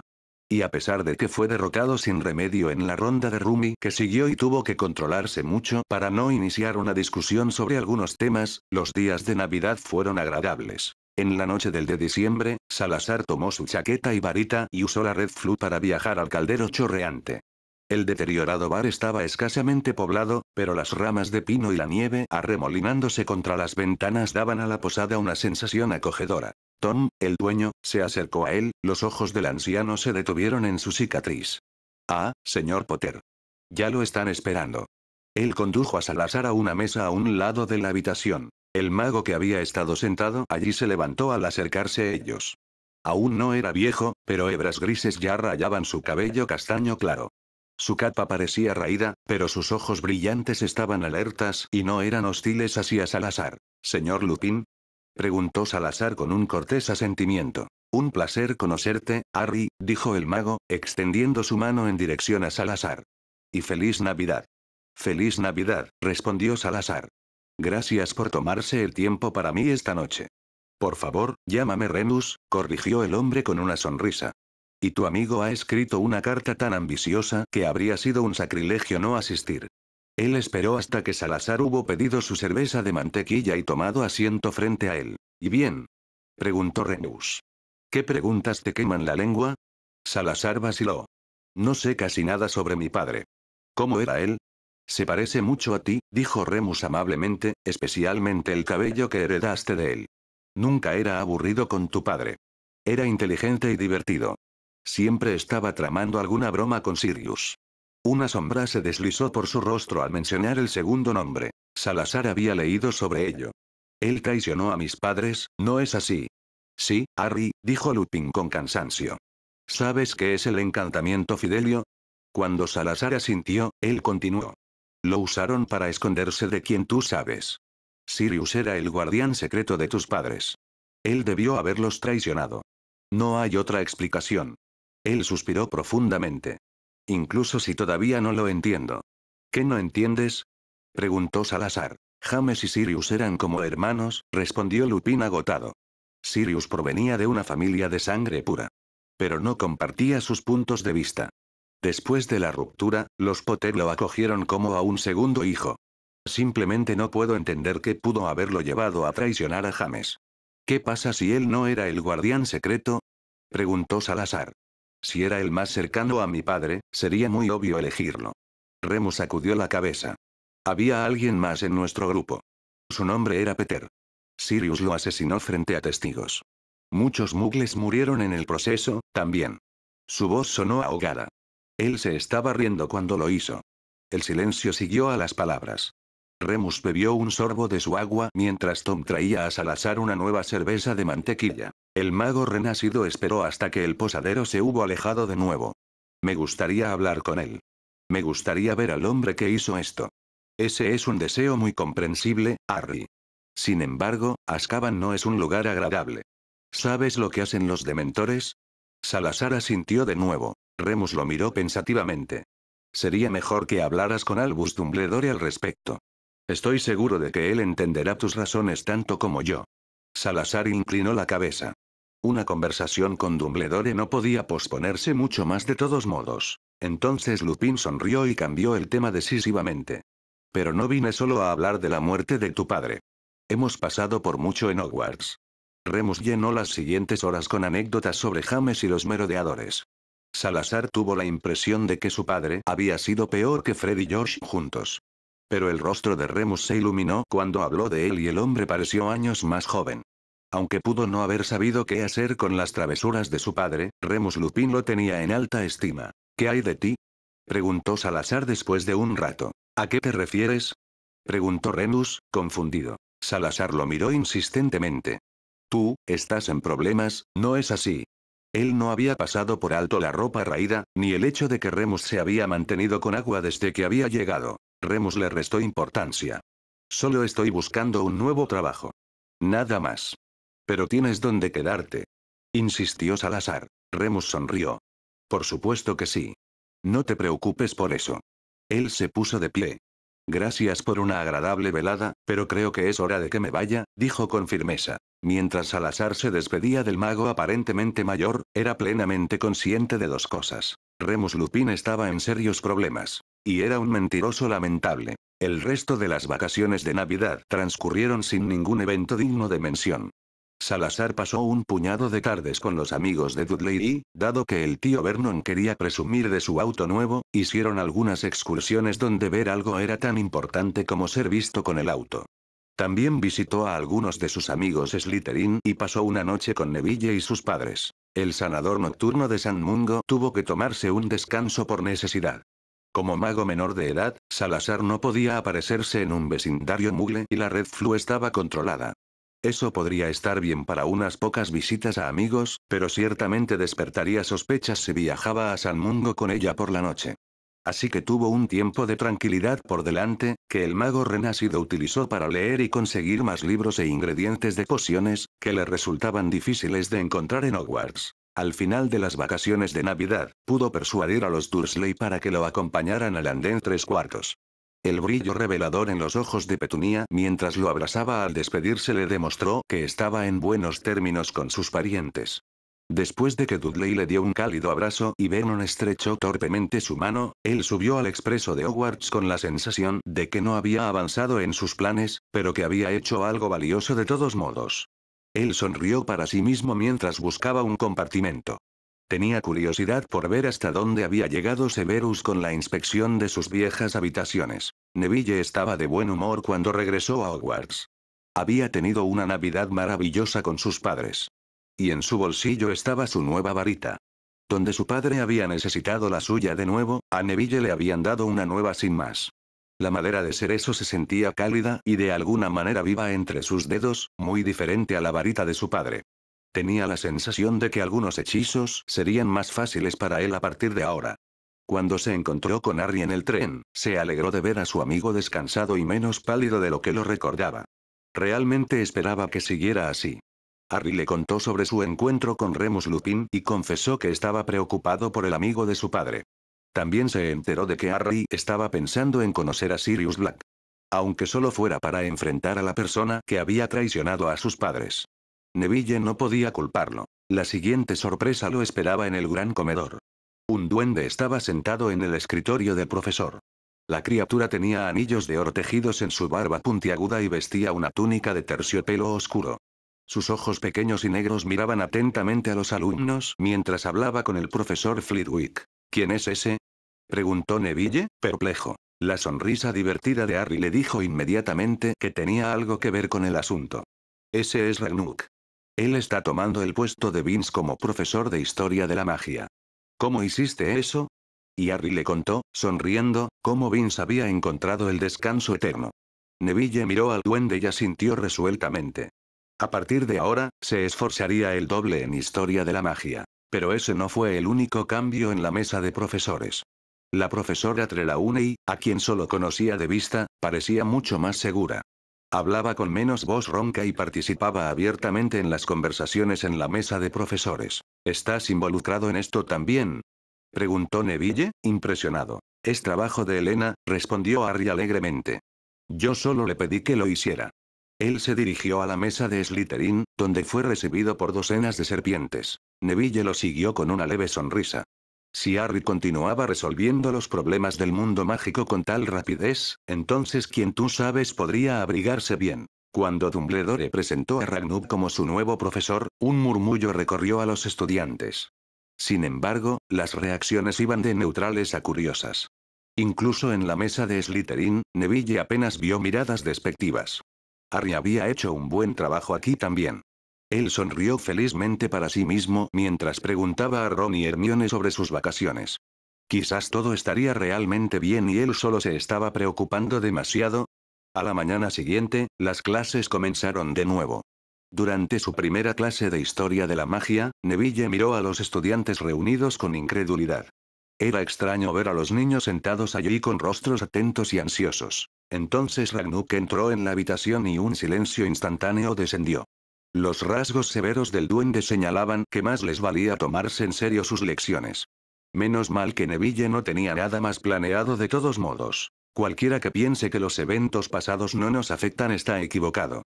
Y a pesar de que fue derrotado sin remedio en la ronda de Rumi que siguió y tuvo que controlarse mucho para no iniciar una discusión sobre algunos temas, los días de Navidad fueron agradables. En la noche del de diciembre, Salazar tomó su chaqueta y varita y usó la Red Flu para viajar al caldero chorreante. El deteriorado bar estaba escasamente poblado, pero las ramas de pino y la nieve arremolinándose contra las ventanas daban a la posada una sensación acogedora. Tom, el dueño, se acercó a él, los ojos del anciano se detuvieron en su cicatriz. Ah, señor Potter. Ya lo están esperando. Él condujo a Salazar a una mesa a un lado de la habitación. El mago que había estado sentado allí se levantó al acercarse a ellos. Aún no era viejo, pero hebras grises ya rayaban su cabello castaño claro. Su capa parecía raída, pero sus ojos brillantes estaban alertas y no eran hostiles hacia Salazar. ¿Señor Lupin? Preguntó Salazar con un cortés asentimiento. Un placer conocerte, Harry, dijo el mago, extendiendo su mano en dirección a Salazar. Y feliz Navidad. Feliz Navidad, respondió Salazar. Gracias por tomarse el tiempo para mí esta noche. Por favor, llámame Remus, corrigió el hombre con una sonrisa. Y tu amigo ha escrito una carta tan ambiciosa que habría sido un sacrilegio no asistir. Él esperó hasta que Salazar hubo pedido su cerveza de mantequilla y tomado asiento frente a él. ¿Y bien? Preguntó Remus. ¿Qué preguntas te queman la lengua? Salazar vaciló. No sé casi nada sobre mi padre. ¿Cómo era él? Se parece mucho a ti, dijo Remus amablemente, especialmente el cabello que heredaste de él. Nunca era aburrido con tu padre. Era inteligente y divertido. Siempre estaba tramando alguna broma con Sirius. Una sombra se deslizó por su rostro al mencionar el segundo nombre. Salazar había leído sobre ello. Él traicionó a mis padres, ¿no es así? Sí, Harry, dijo Lupin con cansancio. ¿Sabes qué es el encantamiento Fidelio? Cuando Salazar asintió, él continuó. Lo usaron para esconderse de quien tú sabes. Sirius era el guardián secreto de tus padres. Él debió haberlos traicionado. No hay otra explicación. Él suspiró profundamente. Incluso si todavía no lo entiendo. ¿Qué no entiendes? Preguntó Salazar. James y Sirius eran como hermanos, respondió Lupin agotado. Sirius provenía de una familia de sangre pura. Pero no compartía sus puntos de vista. Después de la ruptura, los Potter lo acogieron como a un segundo hijo. Simplemente no puedo entender qué pudo haberlo llevado a traicionar a James. ¿Qué pasa si él no era el guardián secreto? Preguntó Salazar. Si era el más cercano a mi padre, sería muy obvio elegirlo. Remus sacudió la cabeza. Había alguien más en nuestro grupo. Su nombre era Peter. Sirius lo asesinó frente a testigos. Muchos muggles murieron en el proceso, también. Su voz sonó ahogada. Él se estaba riendo cuando lo hizo. El silencio siguió a las palabras. Remus bebió un sorbo de su agua mientras Tom traía a Salazar una nueva cerveza de mantequilla. El mago renacido esperó hasta que el posadero se hubo alejado de nuevo. Me gustaría hablar con él. Me gustaría ver al hombre que hizo esto. Ese es un deseo muy comprensible, Harry. Sin embargo, Azkaban no es un lugar agradable. ¿Sabes lo que hacen los dementores? Salazar asintió de nuevo. Remus lo miró pensativamente. Sería mejor que hablaras con Albus Dumbledore al respecto. Estoy seguro de que él entenderá tus razones tanto como yo. Salazar inclinó la cabeza. Una conversación con Dumbledore no podía posponerse mucho más de todos modos. Entonces Lupin sonrió y cambió el tema decisivamente. Pero no vine solo a hablar de la muerte de tu padre. Hemos pasado por mucho en Hogwarts. Remus llenó las siguientes horas con anécdotas sobre James y los merodeadores. Salazar tuvo la impresión de que su padre había sido peor que Fred y George juntos. Pero el rostro de Remus se iluminó cuando habló de él y el hombre pareció años más joven. Aunque pudo no haber sabido qué hacer con las travesuras de su padre, Remus Lupin lo tenía en alta estima. ¿Qué hay de ti? Preguntó Salazar después de un rato. ¿A qué te refieres? Preguntó Remus, confundido. Salazar lo miró insistentemente. Tú, estás en problemas, ¿no es así? Él no había pasado por alto la ropa raída, ni el hecho de que Remus se había mantenido con agua desde que había llegado. Remus le restó importancia. Solo estoy buscando un nuevo trabajo. Nada más. Pero tienes dónde quedarte. Insistió Salazar. Remus sonrió. Por supuesto que sí. No te preocupes por eso. Él se puso de pie. Gracias por una agradable velada, pero creo que es hora de que me vaya, dijo con firmeza. Mientras Salazar se despedía del mago aparentemente mayor, era plenamente consciente de dos cosas. Remus Lupin estaba en serios problemas. Y era un mentiroso lamentable. El resto de las vacaciones de Navidad transcurrieron sin ningún evento digno de mención. Salazar pasó un puñado de tardes con los amigos de Dudley y, dado que el tío Vernon quería presumir de su auto nuevo, hicieron algunas excursiones donde ver algo era tan importante como ser visto con el auto. También visitó a algunos de sus amigos Slytherin y pasó una noche con Neville y sus padres. El sanador nocturno de San Mungo tuvo que tomarse un descanso por necesidad. Como mago menor de edad, Salazar no podía aparecerse en un vecindario muggle y la Red Flu estaba controlada. Eso podría estar bien para unas pocas visitas a amigos, pero ciertamente despertaría sospechas si viajaba a San Mungo con ella por la noche. Así que tuvo un tiempo de tranquilidad por delante, que el mago renacido utilizó para leer y conseguir más libros e ingredientes de pociones, que le resultaban difíciles de encontrar en Hogwarts. Al final de las vacaciones de Navidad, pudo persuadir a los Dursley para que lo acompañaran al andén 3/4. El brillo revelador en los ojos de Petunia mientras lo abrazaba al despedirse le demostró que estaba en buenos términos con sus parientes. Después de que Dudley le dio un cálido abrazo y Vernon estrechó torpemente su mano, él subió al expreso de Hogwarts con la sensación de que no había avanzado en sus planes, pero que había hecho algo valioso de todos modos. Él sonrió para sí mismo mientras buscaba un compartimento. Tenía curiosidad por ver hasta dónde había llegado Severus con la inspección de sus viejas habitaciones. Neville estaba de buen humor cuando regresó a Hogwarts. Había tenido una Navidad maravillosa con sus padres. Y en su bolsillo estaba su nueva varita. Donde su padre había necesitado la suya de nuevo, a Neville le habían dado una nueva sin más. La madera de cerezo se sentía cálida y de alguna manera viva entre sus dedos, muy diferente a la varita de su padre. Tenía la sensación de que algunos hechizos serían más fáciles para él a partir de ahora. Cuando se encontró con Harry en el tren, se alegró de ver a su amigo descansado y menos pálido de lo que lo recordaba. Realmente esperaba que siguiera así. Harry le contó sobre su encuentro con Remus Lupin y confesó que estaba preocupado por el amigo de su padre. También se enteró de que Harry estaba pensando en conocer a Sirius Black. Aunque solo fuera para enfrentar a la persona que había traicionado a sus padres. Neville no podía culparlo. La siguiente sorpresa lo esperaba en el gran comedor. Un duende estaba sentado en el escritorio del profesor. La criatura tenía anillos de oro tejidos en su barba puntiaguda y vestía una túnica de terciopelo oscuro. Sus ojos pequeños y negros miraban atentamente a los alumnos mientras hablaba con el profesor Flitwick. ¿Quién es ese? Preguntó Neville, perplejo. La sonrisa divertida de Harry le dijo inmediatamente que tenía algo que ver con el asunto. Ese es Ragnuk. Él está tomando el puesto de Vince como profesor de historia de la magia. ¿Cómo hiciste eso? Y Harry le contó, sonriendo, cómo Vince había encontrado el descanso eterno. Neville miró al duende y asintió resueltamente. A partir de ahora, se esforzaría el doble en historia de la magia. Pero ese no fue el único cambio en la mesa de profesores. La profesora Trelawney, a quien solo conocía de vista, parecía mucho más segura. Hablaba con menos voz ronca y participaba abiertamente en las conversaciones en la mesa de profesores. ¿Estás involucrado en esto también?, preguntó Neville, impresionado. Es trabajo de Elena, respondió Harry alegremente. Yo solo le pedí que lo hiciera. Él se dirigió a la mesa de Slytherin, donde fue recibido por docenas de serpientes. Neville lo siguió con una leve sonrisa. Si Harry continuaba resolviendo los problemas del mundo mágico con tal rapidez, entonces quién tú sabes podría abrigarse bien. Cuando Dumbledore presentó a Ragnar como su nuevo profesor, un murmullo recorrió a los estudiantes. Sin embargo, las reacciones iban de neutrales a curiosas. Incluso en la mesa de Slytherin, Neville apenas vio miradas despectivas. Harry había hecho un buen trabajo aquí también. Él sonrió felizmente para sí mismo mientras preguntaba a Ron y Hermione sobre sus vacaciones. Quizás todo estaría realmente bien y él solo se estaba preocupando demasiado. A la mañana siguiente, las clases comenzaron de nuevo. Durante su primera clase de historia de la magia, Neville miró a los estudiantes reunidos con incredulidad. Era extraño ver a los niños sentados allí con rostros atentos y ansiosos. Entonces Ragnuk entró en la habitación y un silencio instantáneo descendió. Los rasgos severos del duende señalaban que más les valía tomarse en serio sus lecciones. Menos mal que Neville no tenía nada más planeado de todos modos. Cualquiera que piense que los eventos pasados no nos afectan está equivocado.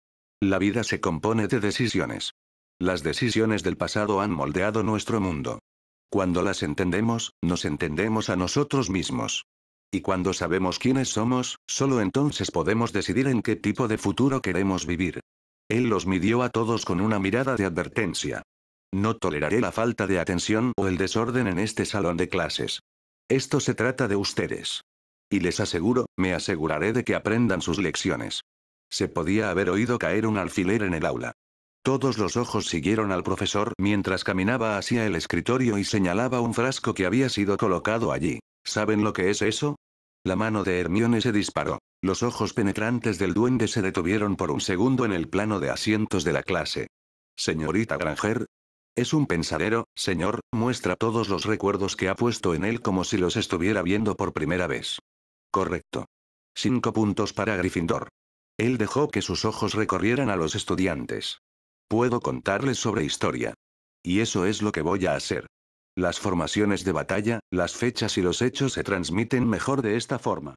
La vida se compone de decisiones. Las decisiones del pasado han moldeado nuestro mundo. Cuando las entendemos, nos entendemos a nosotros mismos. Y cuando sabemos quiénes somos, solo entonces podemos decidir en qué tipo de futuro queremos vivir. Él los midió a todos con una mirada de advertencia. No toleraré la falta de atención o el desorden en este salón de clases. Esto se trata de ustedes. Y les aseguro, me aseguraré de que aprendan sus lecciones. Se podía haber oído caer un alfiler en el aula. Todos los ojos siguieron al profesor mientras caminaba hacia el escritorio y señalaba un frasco que había sido colocado allí. ¿Saben lo que es eso? La mano de Hermione se disparó. Los ojos penetrantes del duende se detuvieron por un segundo en el plano de asientos de la clase. Señorita Granger. Es un pensadero, señor, muestra todos los recuerdos que ha puesto en él como si los estuviera viendo por primera vez. Correcto. 5 puntos para Gryffindor. Él dejó que sus ojos recorrieran a los estudiantes. Puedo contarles sobre historia. Y eso es lo que voy a hacer. Las formaciones de batalla, las fechas y los hechos se transmiten mejor de esta forma.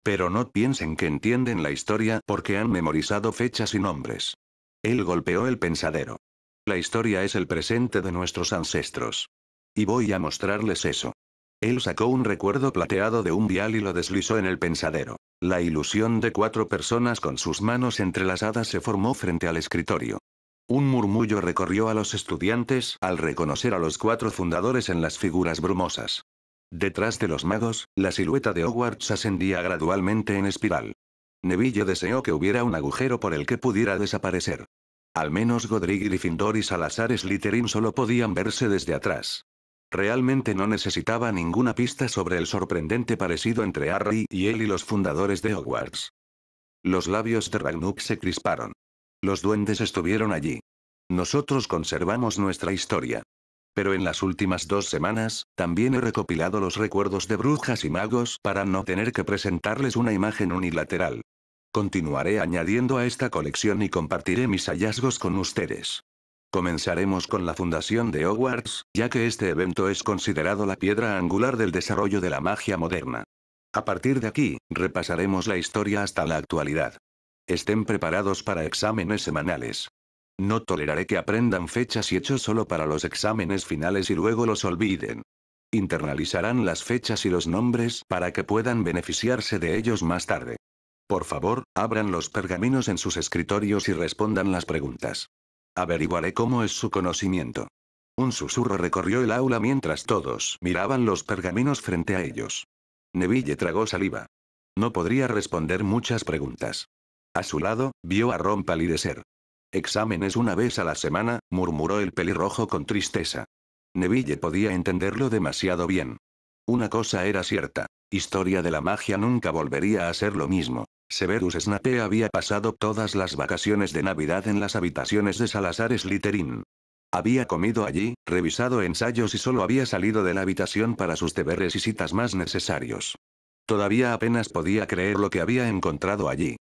Pero no piensen que entienden la historia porque han memorizado fechas y nombres. Él golpeó el pensadero. La historia es el presente de nuestros ancestros. Y voy a mostrarles eso. Él sacó un recuerdo plateado de un vial y lo deslizó en el pensadero. La ilusión de 4 personas con sus manos entrelazadas se formó frente al escritorio. Un murmullo recorrió a los estudiantes al reconocer a los 4 fundadores en las figuras brumosas. Detrás de los magos, la silueta de Hogwarts ascendía gradualmente en espiral. Neville deseó que hubiera un agujero por el que pudiera desaparecer. Al menos Godric Gryffindor y Salazar Slytherin solo podían verse desde atrás. Realmente no necesitaba ninguna pista sobre el sorprendente parecido entre Harry y él y los fundadores de Hogwarts. Los labios de Ragnuk se crisparon. Los duendes estuvieron allí. Nosotros conservamos nuestra historia. Pero en las últimas 2 semanas, también he recopilado los recuerdos de brujas y magos para no tener que presentarles una imagen unilateral. Continuaré añadiendo a esta colección y compartiré mis hallazgos con ustedes. Comenzaremos con la fundación de Hogwarts, ya que este evento es considerado la piedra angular del desarrollo de la magia moderna. A partir de aquí, repasaremos la historia hasta la actualidad. Estén preparados para exámenes semanales. No toleraré que aprendan fechas y hechos solo para los exámenes finales y luego los olviden. Internalizarán las fechas y los nombres para que puedan beneficiarse de ellos más tarde. Por favor, abran los pergaminos en sus escritorios y respondan las preguntas. Averiguaré cómo es su conocimiento. Un susurro recorrió el aula mientras todos miraban los pergaminos frente a ellos. Neville tragó saliva. No podría responder muchas preguntas. A su lado, vio a Ron palidecer. Exámenes una vez a la semana, murmuró el pelirrojo con tristeza. Neville podía entenderlo demasiado bien. Una cosa era cierta. Historia de la magia nunca volvería a ser lo mismo. Severus Snape había pasado todas las vacaciones de Navidad en las habitaciones de Salazar Slytherin. Había comido allí, revisado ensayos y solo había salido de la habitación para sus deberes y citas más necesarios. Todavía apenas podía creer lo que había encontrado allí.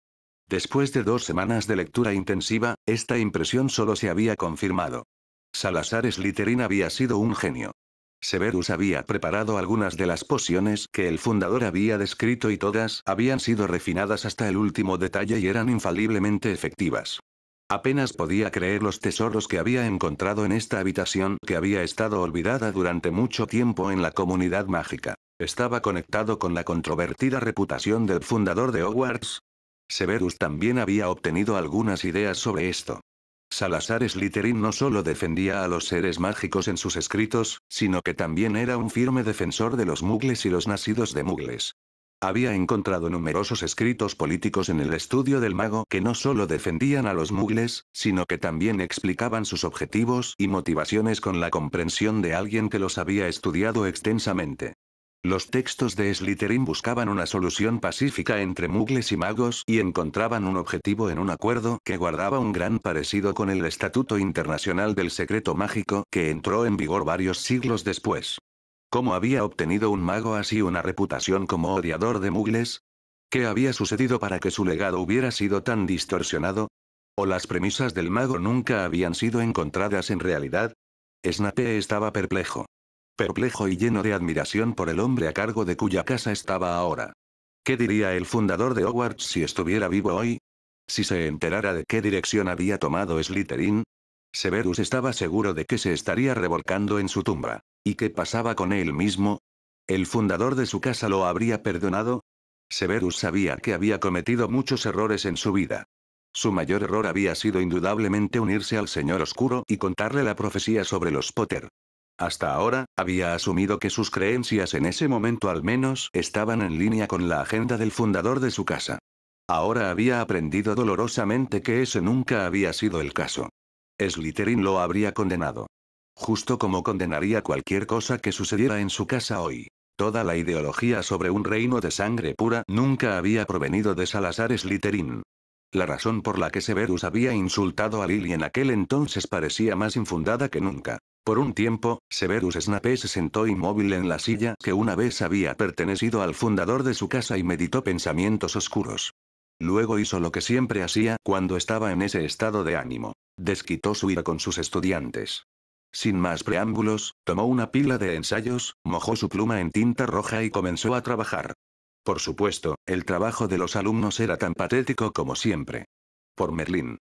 Después de 2 semanas de lectura intensiva, esta impresión solo se había confirmado. Salazar Slytherin había sido un genio. Severus había preparado algunas de las pociones que el fundador había descrito y todas habían sido refinadas hasta el último detalle y eran infaliblemente efectivas. Apenas podía creer los tesoros que había encontrado en esta habitación que había estado olvidada durante mucho tiempo en la comunidad mágica. ¿Estaba conectado con la controvertida reputación del fundador de Hogwarts? Severus también había obtenido algunas ideas sobre esto. Salazar Slytherin no solo defendía a los seres mágicos en sus escritos, sino que también era un firme defensor de los muggles y los nacidos de muggles. Había encontrado numerosos escritos políticos en el estudio del mago que no solo defendían a los muggles, sino que también explicaban sus objetivos y motivaciones con la comprensión de alguien que los había estudiado extensamente. Los textos de Slytherin buscaban una solución pacífica entre muggles y magos y encontraban un objetivo en un acuerdo que guardaba un gran parecido con el Estatuto Internacional del Secreto Mágico que entró en vigor varios siglos después. ¿Cómo había obtenido un mago así una reputación como odiador de muggles? ¿Qué había sucedido para que su legado hubiera sido tan distorsionado? ¿O las premisas del mago nunca habían sido encontradas en realidad? Snape estaba perplejo. Perplejo y lleno de admiración por el hombre a cargo de cuya casa estaba ahora. ¿Qué diría el fundador de Hogwarts si estuviera vivo hoy? Si se enterara de qué dirección había tomado Slytherin. Severus estaba seguro de que se estaría revolcando en su tumba. ¿Y qué pasaba con él mismo? ¿El fundador de su casa lo habría perdonado? Severus sabía que había cometido muchos errores en su vida. Su mayor error había sido indudablemente unirse al Señor Oscuro y contarle la profecía sobre los Potter. Hasta ahora, había asumido que sus creencias en ese momento al menos estaban en línea con la agenda del fundador de su casa. Ahora había aprendido dolorosamente que ese nunca había sido el caso. Slytherin lo habría condenado. Justo como condenaría cualquier cosa que sucediera en su casa hoy. Toda la ideología sobre un reino de sangre pura nunca había provenido de Salazar Slytherin. La razón por la que Severus había insultado a Lily en aquel entonces parecía más infundada que nunca. Por un tiempo, Severus Snape se sentó inmóvil en la silla que una vez había pertenecido al fundador de su casa y meditó pensamientos oscuros. Luego hizo lo que siempre hacía cuando estaba en ese estado de ánimo. Desquitó su ira con sus estudiantes. Sin más preámbulos, tomó una pila de ensayos, mojó su pluma en tinta roja y comenzó a trabajar. Por supuesto, el trabajo de los alumnos era tan patético como siempre. Por Merlín.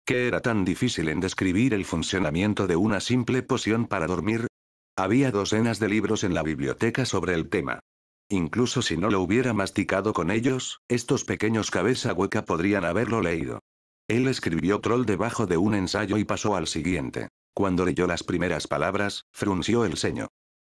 ¿Qué era tan difícil en describir el funcionamiento de una simple poción para dormir? Había docenas de libros en la biblioteca sobre el tema. Incluso si no lo hubiera masticado con ellos, estos pequeños cabeza hueca podrían haberlo leído. Él escribió troll debajo de un ensayo y pasó al siguiente. Cuando leyó las primeras palabras, frunció el ceño.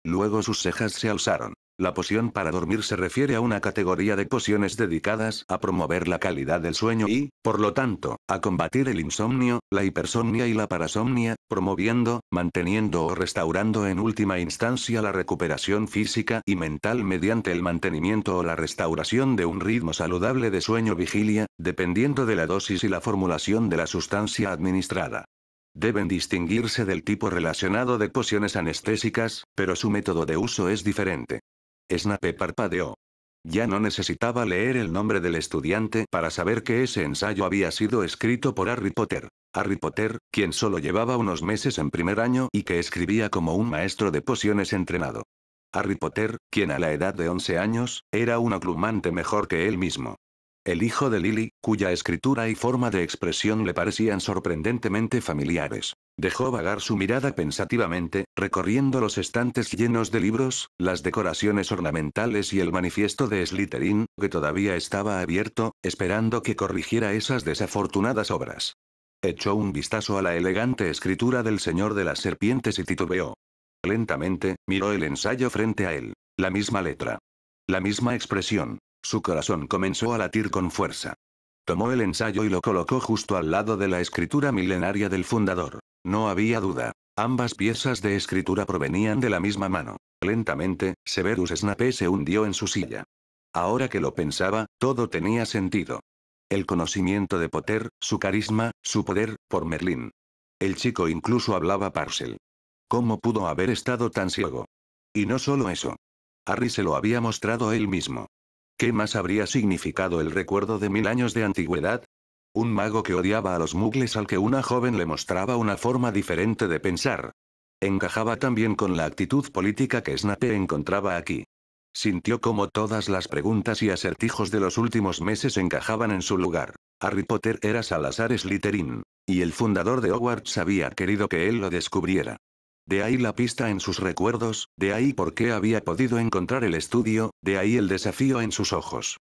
Luego sus cejas se alzaron. La poción para dormir se refiere a una categoría de pociones dedicadas a promover la calidad del sueño y, por lo tanto, a combatir el insomnio, la hipersomnia y la parasomnia, promoviendo, manteniendo o restaurando en última instancia la recuperación física y mental mediante el mantenimiento o la restauración de un ritmo saludable de sueño-vigilia, dependiendo de la dosis y la formulación de la sustancia administrada. Deben distinguirse del tipo relacionado de pociones anestésicas, pero su método de uso es diferente. Snape parpadeó. Ya no necesitaba leer el nombre del estudiante para saber que ese ensayo había sido escrito por Harry Potter. Harry Potter, quien solo llevaba unos meses en primer año y que escribía como un maestro de pociones entrenado. Harry Potter, quien a la edad de 11 años, era un oclumante mejor que él mismo. El hijo de Lily, cuya escritura y forma de expresión le parecían sorprendentemente familiares. Dejó vagar su mirada pensativamente, recorriendo los estantes llenos de libros, las decoraciones ornamentales y el manifiesto de Slytherin, que todavía estaba abierto, esperando que corrigiera esas desafortunadas obras. Echó un vistazo a la elegante escritura del Señor de las Serpientes y titubeó. Lentamente, miró el ensayo frente a él. La misma letra. La misma expresión. Su corazón comenzó a latir con fuerza. Tomó el ensayo y lo colocó justo al lado de la escritura milenaria del fundador. No había duda. Ambas piezas de escritura provenían de la misma mano. Lentamente, Severus Snape se hundió en su silla. Ahora que lo pensaba, todo tenía sentido. El conocimiento de Potter, su carisma, su poder, por Merlín. El chico incluso hablaba Parcel. ¿Cómo pudo haber estado tan ciego? Y no solo eso. Harry se lo había mostrado él mismo. ¿Qué más habría significado el recuerdo de 1000 años de antigüedad? Un mago que odiaba a los muggles al que una joven le mostraba una forma diferente de pensar. Encajaba también con la actitud política que Snape encontraba aquí. Sintió como todas las preguntas y acertijos de los últimos meses encajaban en su lugar. Harry Potter era Salazar Slytherin. Y el fundador de Hogwarts había querido que él lo descubriera. De ahí la pista en sus recuerdos, de ahí por qué había podido encontrar el estudio, de ahí el desafío en sus ojos.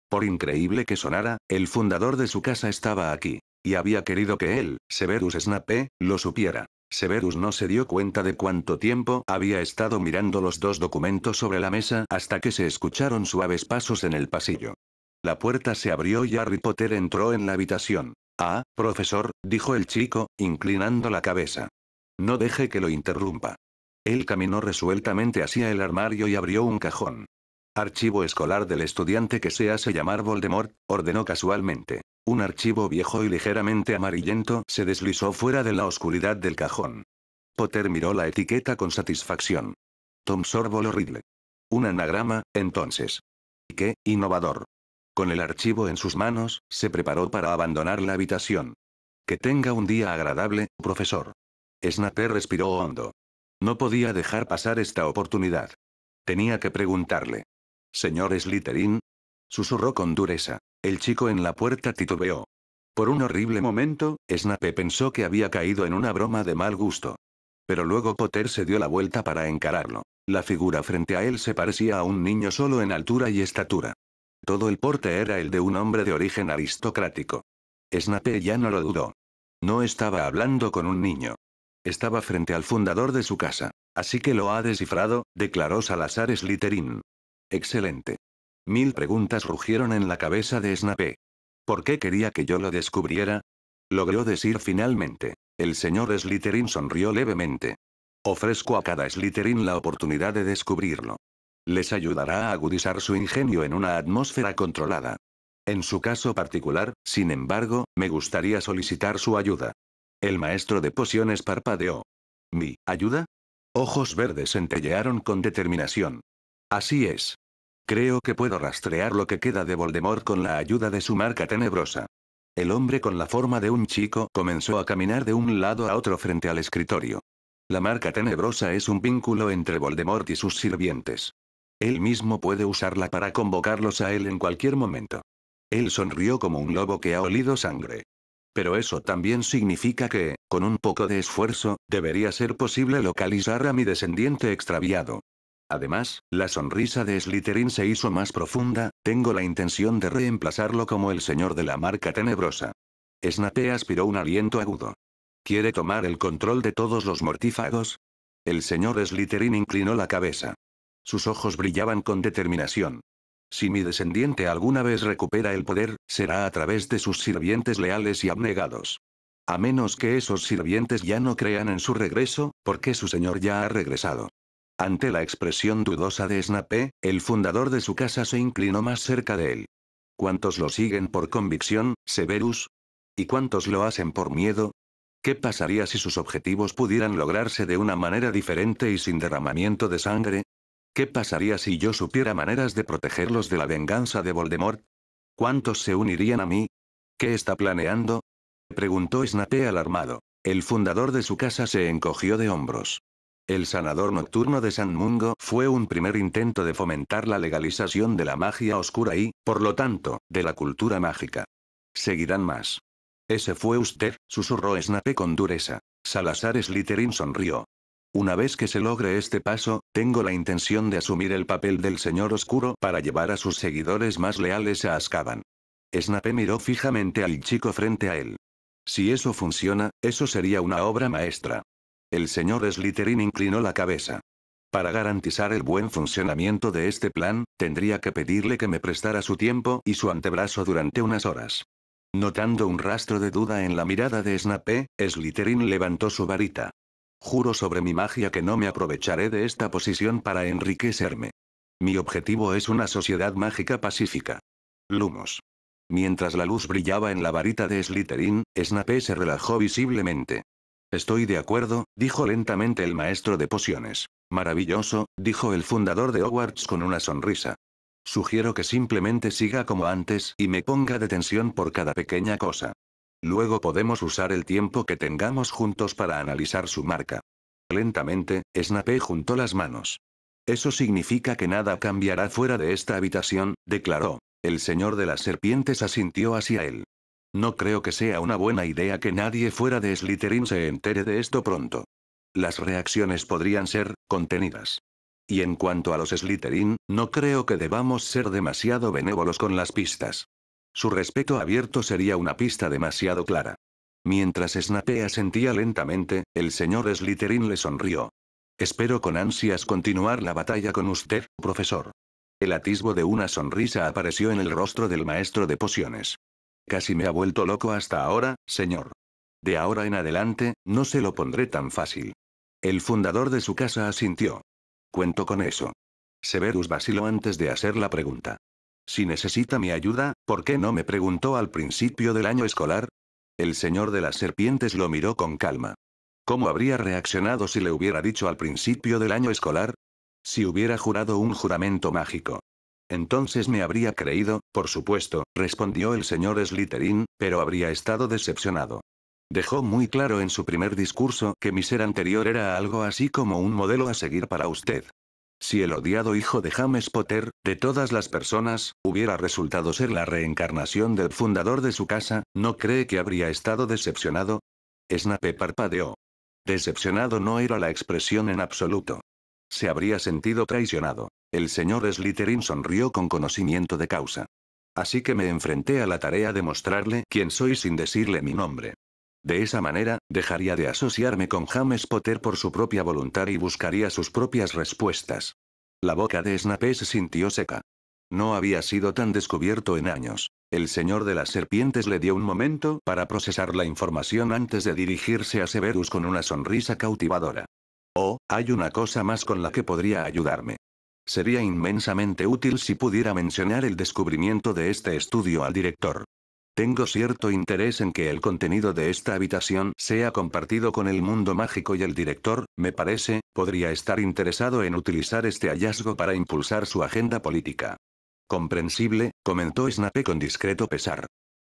Por increíble que sonara, el fundador de su casa estaba aquí. Y había querido que él, Severus Snape, lo supiera. Severus no se dio cuenta de cuánto tiempo había estado mirando los dos documentos sobre la mesa hasta que se escucharon suaves pasos en el pasillo. La puerta se abrió y Harry Potter entró en la habitación. Ah, profesor, dijo el chico, inclinando la cabeza. No deje que lo interrumpa. Él caminó resueltamente hacia el armario y abrió un cajón. Archivo escolar del estudiante que se hace llamar Voldemort, ordenó casualmente. Un archivo viejo y ligeramente amarillento se deslizó fuera de la oscuridad del cajón. Potter miró la etiqueta con satisfacción. Tom Sorvolo Riddle. Un anagrama, entonces. ¡Qué innovador! Con el archivo en sus manos, se preparó para abandonar la habitación. Que tenga un día agradable, profesor. Snape respiró hondo. No podía dejar pasar esta oportunidad. Tenía que preguntarle. ¿Señor Slytherin? Susurró con dureza. El chico en la puerta titubeó. Por un horrible momento, Snape pensó que había caído en una broma de mal gusto. Pero luego Potter se dio la vuelta para encararlo. La figura frente a él se parecía a un niño solo en altura y estatura. Todo el porte era el de un hombre de origen aristocrático. Snape ya no lo dudó. No estaba hablando con un niño. Estaba frente al fundador de su casa. Así que lo ha descifrado, declaró Salazar Slytherin. Excelente. 1000 preguntas rugieron en la cabeza de Snape. ¿Por qué quería que yo lo descubriera? Logró decir finalmente. El señor Slytherin sonrió levemente. Ofrezco a cada Slytherin la oportunidad de descubrirlo. Les ayudará a agudizar su ingenio en una atmósfera controlada. En su caso particular, sin embargo, me gustaría solicitar su ayuda. El maestro de pociones parpadeó. ¿Mi ayuda? Ojos verdes centellearon con determinación. Así es. Creo que puedo rastrear lo que queda de Voldemort con la ayuda de su marca tenebrosa. El hombre con la forma de un chico comenzó a caminar de un lado a otro frente al escritorio. La marca tenebrosa es un vínculo entre Voldemort y sus sirvientes. Él mismo puede usarla para convocarlos a él en cualquier momento. Él sonrió como un lobo que ha olido sangre. Pero eso también significa que, con un poco de esfuerzo, debería ser posible localizar a mi descendiente extraviado. Además, la sonrisa de Slytherin se hizo más profunda, tengo la intención de reemplazarlo como el señor de la marca tenebrosa. Snape aspiró un aliento agudo. ¿Quiere tomar el control de todos los mortífagos? El señor Slytherin inclinó la cabeza. Sus ojos brillaban con determinación. Si mi descendiente alguna vez recupera el poder, será a través de sus sirvientes leales y abnegados. A menos que esos sirvientes ya no crean en su regreso, porque su señor ya ha regresado. Ante la expresión dudosa de Snape, el fundador de su casa se inclinó más cerca de él. ¿Cuántos lo siguen por convicción, Severus? ¿Y cuántos lo hacen por miedo? ¿Qué pasaría si sus objetivos pudieran lograrse de una manera diferente y sin derramamiento de sangre? ¿Qué pasaría si yo supiera maneras de protegerlos de la venganza de Voldemort? ¿Cuántos se unirían a mí? ¿Qué está planeando? Preguntó Snape alarmado. El fundador de su casa se encogió de hombros. El sanador nocturno de San Mungo fue un primer intento de fomentar la legalización de la magia oscura y, por lo tanto, de la cultura mágica. Seguirán más. Ese fue usted, susurró Snape con dureza. Salazar Slytherin sonrió. Una vez que se logre este paso, tengo la intención de asumir el papel del Señor Oscuro para llevar a sus seguidores más leales a Azkaban. Snape miró fijamente al chico frente a él. Si eso funciona, eso sería una obra maestra. El señor Slytherin inclinó la cabeza. Para garantizar el buen funcionamiento de este plan, tendría que pedirle que me prestara su tiempo y su antebrazo durante unas horas. Notando un rastro de duda en la mirada de Snape, Slytherin levantó su varita. Juro sobre mi magia que no me aprovecharé de esta posición para enriquecerme. Mi objetivo es una sociedad mágica pacífica. Lumos. Mientras la luz brillaba en la varita de Slytherin, Snape se relajó visiblemente. Estoy de acuerdo, dijo lentamente el maestro de pociones. Maravilloso, dijo el fundador de Hogwarts con una sonrisa. Sugiero que simplemente siga como antes y me ponga de tensión por cada pequeña cosa. Luego podemos usar el tiempo que tengamos juntos para analizar su marca. Lentamente, Snape juntó las manos. Eso significa que nada cambiará fuera de esta habitación, declaró. El señor de las serpientes asintió hacia él. No creo que sea una buena idea que nadie fuera de Slytherin se entere de esto pronto. Las reacciones podrían ser contenidas. Y en cuanto a los Slytherin, no creo que debamos ser demasiado benévolos con las pistas. Su respeto abierto sería una pista demasiado clara. Mientras Snape asentía lentamente, el señor Slytherin le sonrió. Espero con ansias continuar la batalla con usted, profesor. El atisbo de una sonrisa apareció en el rostro del maestro de pociones. Casi me ha vuelto loco hasta ahora, señor. De ahora en adelante, no se lo pondré tan fácil. El fundador de su casa asintió. Cuento con eso. Severus vaciló antes de hacer la pregunta. Si necesita mi ayuda, ¿por qué no me preguntó al principio del año escolar? El señor de las serpientes lo miró con calma. ¿Cómo habría reaccionado si le hubiera dicho al principio del año escolar? Si hubiera jurado un juramento mágico. Entonces me habría creído, por supuesto, respondió el señor Slytherin, pero habría estado decepcionado. Dejó muy claro en su primer discurso que mi ser anterior era algo así como un modelo a seguir para usted. Si el odiado hijo de James Potter, de todas las personas, hubiera resultado ser la reencarnación del fundador de su casa, ¿no cree que habría estado decepcionado? Snape parpadeó. Decepcionado no era la expresión en absoluto. Se habría sentido traicionado. El señor Slytherin sonrió con conocimiento de causa. Así que me enfrenté a la tarea de mostrarle quién soy sin decirle mi nombre. De esa manera, dejaría de asociarme con James Potter por su propia voluntad y buscaría sus propias respuestas. La boca de Snape se sintió seca. No había sido tan descubierto en años. El señor de las serpientes le dio un momento para procesar la información antes de dirigirse a Severus con una sonrisa cautivadora. Oh, hay una cosa más con la que podría ayudarme. Sería inmensamente útil si pudiera mencionar el descubrimiento de este estudio al director. Tengo cierto interés en que el contenido de esta habitación sea compartido con el mundo mágico y el director, me parece, podría estar interesado en utilizar este hallazgo para impulsar su agenda política. Comprensible, comentó Snape con discreto pesar.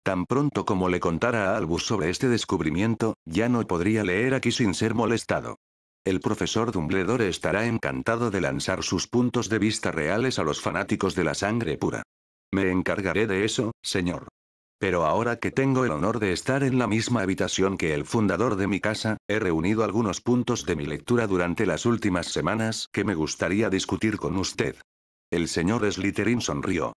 Tan pronto como le contara a Albus sobre este descubrimiento, ya no podría leer aquí sin ser molestado. El profesor Dumbledore estará encantado de lanzar sus puntos de vista reales a los fanáticos de la sangre pura. Me encargaré de eso, señor. Pero ahora que tengo el honor de estar en la misma habitación que el fundador de mi casa, he reunido algunos puntos de mi lectura durante las últimas semanas que me gustaría discutir con usted. El señor Slytherin sonrió.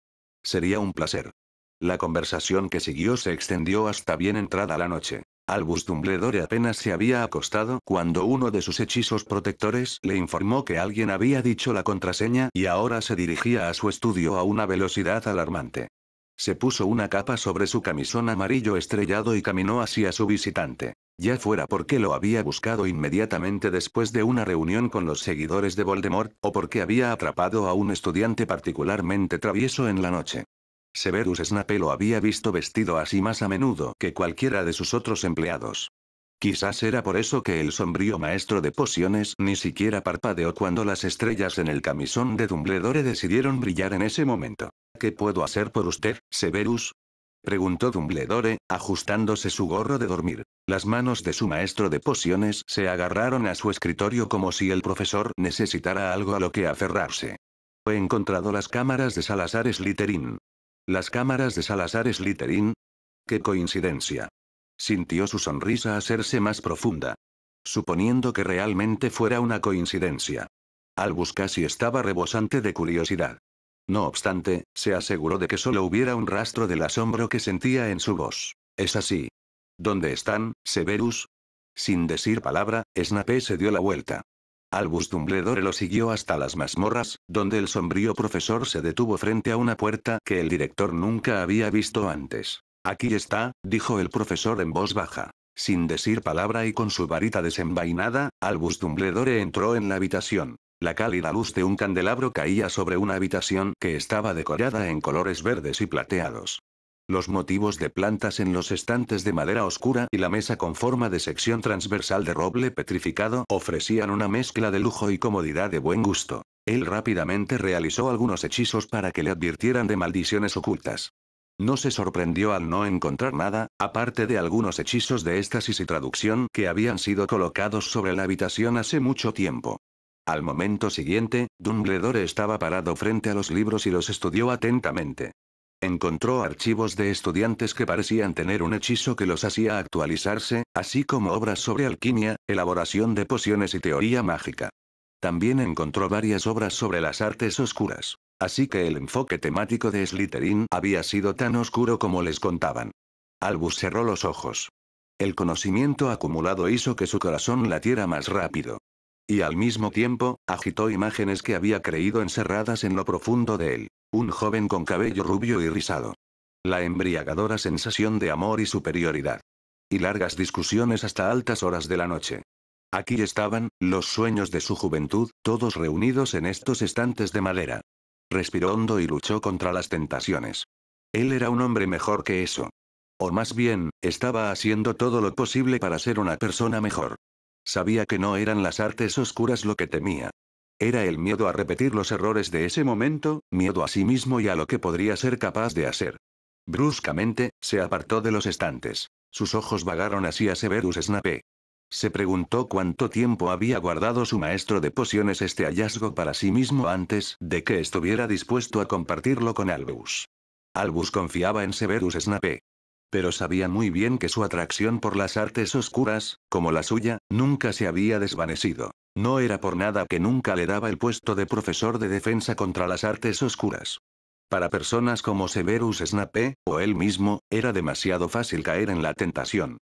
Sería un placer. La conversación que siguió se extendió hasta bien entrada la noche. Albus Dumbledore apenas se había acostado cuando uno de sus hechizos protectores le informó que alguien había dicho la contraseña y ahora se dirigía a su estudio a una velocidad alarmante. Se puso una capa sobre su camisón amarillo estrellado y caminó hacia su visitante. Ya fuera porque lo había buscado inmediatamente después de una reunión con los seguidores de Voldemort, o porque había atrapado a un estudiante particularmente travieso en la noche. Severus Snape lo había visto vestido así más a menudo que cualquiera de sus otros empleados. Quizás era por eso que el sombrío maestro de pociones ni siquiera parpadeó cuando las estrellas en el camisón de Dumbledore decidieron brillar en ese momento. ¿Qué puedo hacer por usted, Severus? Preguntó Dumbledore, ajustándose su gorro de dormir. Las manos de su maestro de pociones se agarraron a su escritorio como si el profesor necesitara algo a lo que aferrarse. He encontrado las cámaras de Salazar Slytherin. ¿Las cámaras de Salazar Slytherin? ¡Qué coincidencia! Sintió su sonrisa hacerse más profunda. Suponiendo que realmente fuera una coincidencia. Albus casi estaba rebosante de curiosidad. No obstante, se aseguró de que solo hubiera un rastro del asombro que sentía en su voz. ¿Es así? ¿Dónde están, Severus? Sin decir palabra, Snape se dio la vuelta. Albus Dumbledore lo siguió hasta las mazmorras, donde el sombrío profesor se detuvo frente a una puerta que el director nunca había visto antes. Aquí está, dijo el profesor en voz baja. Sin decir palabra y con su varita desenvainada, Albus Dumbledore entró en la habitación. La cálida luz de un candelabro caía sobre una habitación que estaba decorada en colores verdes y plateados. Los motivos de plantas en los estantes de madera oscura y la mesa con forma de sección transversal de roble petrificado ofrecían una mezcla de lujo y comodidad de buen gusto. Él rápidamente realizó algunos hechizos para que le advirtieran de maldiciones ocultas. No se sorprendió al no encontrar nada, aparte de algunos hechizos de éxtasis y traducción que habían sido colocados sobre la habitación hace mucho tiempo. Al momento siguiente, Dumbledore estaba parado frente a los libros y los estudió atentamente. Encontró archivos de estudiantes que parecían tener un hechizo que los hacía actualizarse, así como obras sobre alquimia, elaboración de pociones y teoría mágica. También encontró varias obras sobre las artes oscuras. Así que el enfoque temático de Slytherin había sido tan oscuro como les contaban. Albus cerró los ojos. El conocimiento acumulado hizo que su corazón latiera más rápido. Y al mismo tiempo, agitó imágenes que había creído encerradas en lo profundo de él. Un joven con cabello rubio y rizado. La embriagadora sensación de amor y superioridad. Y largas discusiones hasta altas horas de la noche. Aquí estaban, los sueños de su juventud, todos reunidos en estos estantes de madera. Respiró hondo y luchó contra las tentaciones. Él era un hombre mejor que eso. O más bien, estaba haciendo todo lo posible para ser una persona mejor. Sabía que no eran las artes oscuras lo que temía. Era el miedo a repetir los errores de ese momento, miedo a sí mismo y a lo que podría ser capaz de hacer. Bruscamente, se apartó de los estantes. Sus ojos vagaron hacia Severus Snape. Se preguntó cuánto tiempo había guardado su maestro de pociones este hallazgo para sí mismo antes de que estuviera dispuesto a compartirlo con Albus. Albus confiaba en Severus Snape. Pero sabía muy bien que su atracción por las artes oscuras, como la suya, nunca se había desvanecido. No era por nada que nunca le daba el puesto de profesor de defensa contra las artes oscuras. Para personas como Severus Snape, o él mismo, era demasiado fácil caer en la tentación.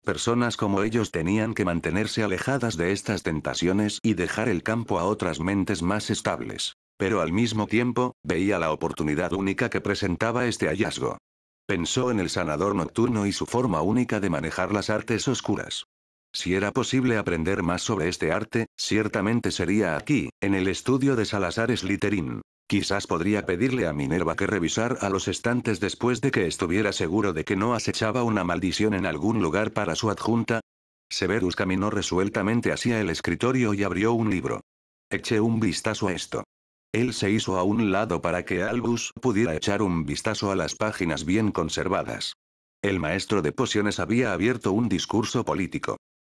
Personas como ellos tenían que mantenerse alejadas de estas tentaciones y dejar el campo a otras mentes más estables. Pero al mismo tiempo, veía la oportunidad única que presentaba este hallazgo. Pensó en el sanador nocturno y su forma única de manejar las artes oscuras. Si era posible aprender más sobre este arte, ciertamente sería aquí, en el estudio de Salazar Slytherin. Quizás podría pedirle a Minerva que revisara los estantes después de que estuviera seguro de que no acechaba una maldición en algún lugar para su adjunta. Severus caminó resueltamente hacia el escritorio y abrió un libro. Eché un vistazo a esto. Él se hizo a un lado para que Albus pudiera echar un vistazo a las páginas bien conservadas. El maestro de pociones había abierto un discurso político.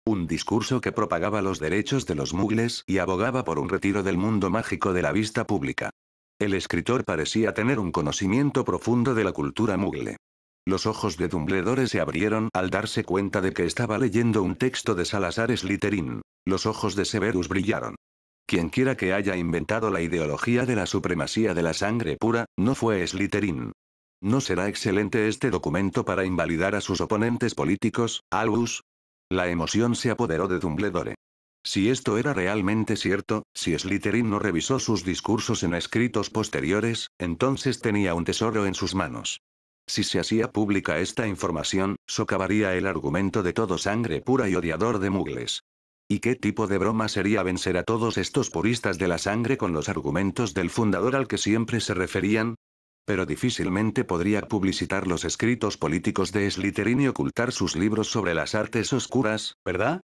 Un discurso que propagaba los derechos de los mugles y abogaba por un retiro del mundo mágico de la vista pública. El escritor parecía tener un conocimiento profundo de la cultura mugle. Los ojos de Dumbledore se abrieron al darse cuenta de que estaba leyendo un texto de Salazar Slytherin. Los ojos de Severus brillaron. Quienquiera que haya inventado la ideología de la supremacía de la sangre pura, no fue Slytherin. ¿No será excelente este documento para invalidar a sus oponentes políticos, Albus? La emoción se apoderó de Dumbledore. Si esto era realmente cierto, si Slytherin no revisó sus discursos en escritos posteriores, entonces tenía un tesoro en sus manos. Si se hacía pública esta información, socavaría el argumento de todo sangre pura y odiador de mugles. ¿Y qué tipo de broma sería vencer a todos estos puristas de la sangre con los argumentos del fundador al que siempre se referían? Pero difícilmente podría publicitar los escritos políticos de Slytherin y ocultar sus libros sobre las artes oscuras, ¿verdad?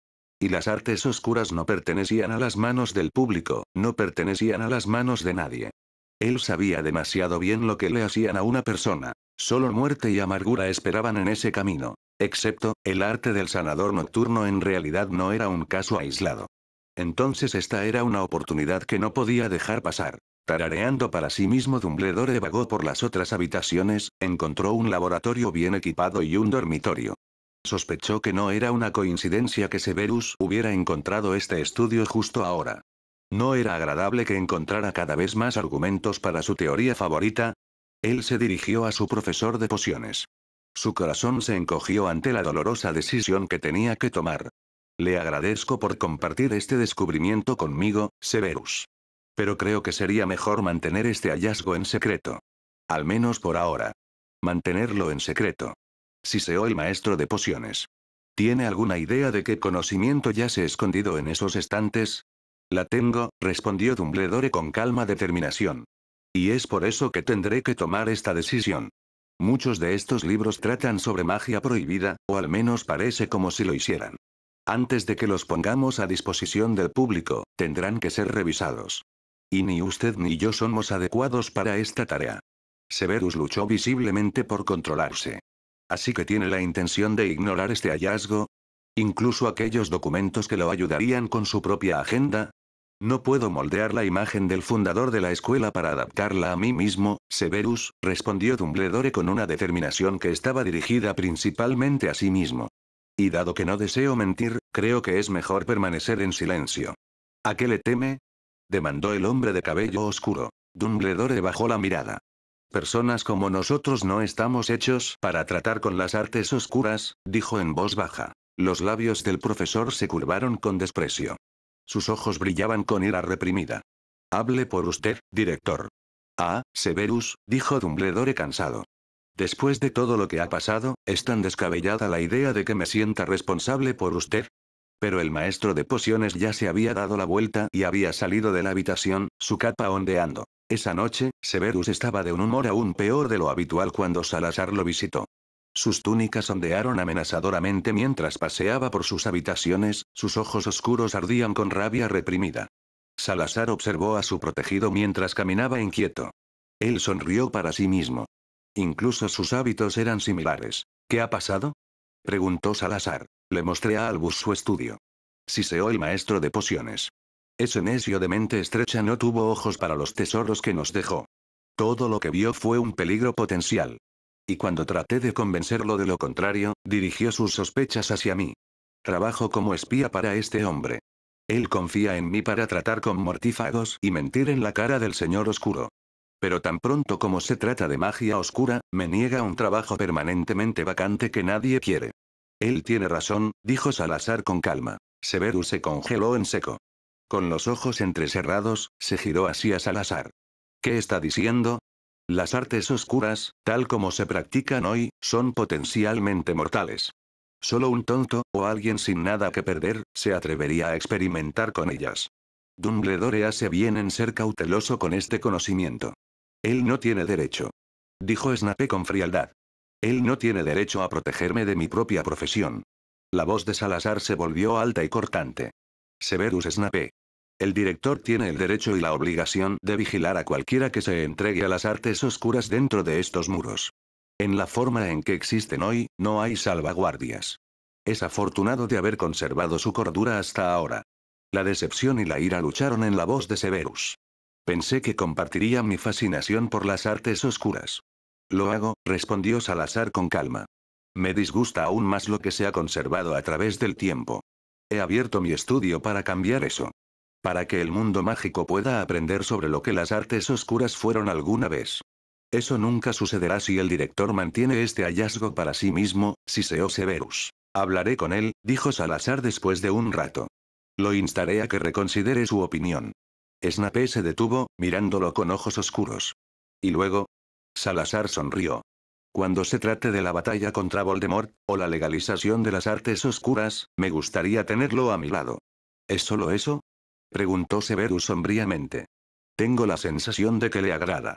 Y las artes oscuras no pertenecían a las manos del público, no pertenecían a las manos de nadie. Él sabía demasiado bien lo que le hacían a una persona. Solo muerte y amargura esperaban en ese camino. Excepto, el arte del sanador nocturno en realidad no era un caso aislado. Entonces esta era una oportunidad que no podía dejar pasar. Tarareando para sí mismo, Dumbledore vagó por las otras habitaciones, encontró un laboratorio bien equipado y un dormitorio. Sospechó que no era una coincidencia que Severus hubiera encontrado este estudio justo ahora. ¿No era agradable que encontrara cada vez más argumentos para su teoría favorita? Él se dirigió a su profesor de pociones. Su corazón se encogió ante la dolorosa decisión que tenía que tomar. Le agradezco por compartir este descubrimiento conmigo, Severus. Pero creo que sería mejor mantener este hallazgo en secreto. Al menos por ahora. Mantenerlo en secreto. Siseó el maestro de pociones. ¿Tiene alguna idea de qué conocimiento yace escondido en esos estantes? La tengo, respondió Dumbledore con calma determinación. Y es por eso que tendré que tomar esta decisión. Muchos de estos libros tratan sobre magia prohibida, o al menos parece como si lo hicieran. Antes de que los pongamos a disposición del público, tendrán que ser revisados. Y ni usted ni yo somos adecuados para esta tarea. Severus luchó visiblemente por controlarse. ¿Así que tiene la intención de ignorar este hallazgo? ¿Incluso aquellos documentos que lo ayudarían con su propia agenda? No puedo moldear la imagen del fundador de la escuela para adaptarla a mí mismo, Severus, respondió Dumbledore con una determinación que estaba dirigida principalmente a sí mismo. Y dado que no deseo mentir, creo que es mejor permanecer en silencio. ¿A qué le teme? Demandó el hombre de cabello oscuro. Dumbledore bajó la mirada. Personas como nosotros no estamos hechos para tratar con las artes oscuras, dijo en voz baja. Los labios del profesor se curvaron con desprecio. Sus ojos brillaban con ira reprimida. Hable por usted, director. Ah, Severus, dijo Dumbledore cansado. Después de todo lo que ha pasado, ¿es tan descabellada la idea de que me sienta responsable por usted? Pero el maestro de pociones ya se había dado la vuelta y había salido de la habitación, su capa ondeando. Esa noche, Severus estaba de un humor aún peor de lo habitual cuando Salazar lo visitó. Sus túnicas ondearon amenazadoramente mientras paseaba por sus habitaciones, sus ojos oscuros ardían con rabia reprimida. Salazar observó a su protegido mientras caminaba inquieto. Él sonrió para sí mismo. Incluso sus hábitos eran similares. ¿Qué ha pasado? Preguntó Salazar. Le mostré a Albus su estudio. Siseó el maestro de pociones. Ese necio de mente estrecha no tuvo ojos para los tesoros que nos dejó. Todo lo que vio fue un peligro potencial. Y cuando traté de convencerlo de lo contrario, dirigió sus sospechas hacia mí. Trabajo como espía para este hombre. Él confía en mí para tratar con mortífagos y mentir en la cara del señor oscuro. Pero tan pronto como se trata de magia oscura, me niega un trabajo permanentemente vacante que nadie quiere. Él tiene razón, dijo Salazar con calma. Severus se congeló en seco. Con los ojos entrecerrados, se giró hacia Salazar. ¿Qué está diciendo? Las artes oscuras, tal como se practican hoy, son potencialmente mortales. Solo un tonto, o alguien sin nada que perder, se atrevería a experimentar con ellas. Dumbledore hace bien en ser cauteloso con este conocimiento. Él no tiene derecho. Dijo Snape con frialdad. Él no tiene derecho a protegerme de mi propia profesión. La voz de Salazar se volvió alta y cortante. Severus Snape. El director tiene el derecho y la obligación de vigilar a cualquiera que se entregue a las artes oscuras dentro de estos muros. En la forma en que existen hoy, no hay salvaguardias. Es afortunado de haber conservado su cordura hasta ahora. La decepción y la ira lucharon en la voz de Severus. Pensé que compartiría mi fascinación por las artes oscuras. Lo hago, respondió Salazar con calma. Me disgusta aún más lo que se ha conservado a través del tiempo. He abierto mi estudio para cambiar eso. Para que el mundo mágico pueda aprender sobre lo que las artes oscuras fueron alguna vez. Eso nunca sucederá si el director mantiene este hallazgo para sí mismo, siseó Severus. Hablaré con él, dijo Salazar después de un rato. Lo instaré a que reconsidere su opinión. Snape se detuvo, mirándolo con ojos oscuros. ¿Y luego? Salazar sonrió. Cuando se trate de la batalla contra Voldemort, o la legalización de las artes oscuras, me gustaría tenerlo a mi lado. ¿Es solo eso? Preguntó Severus sombríamente. Tengo la sensación de que le agrada.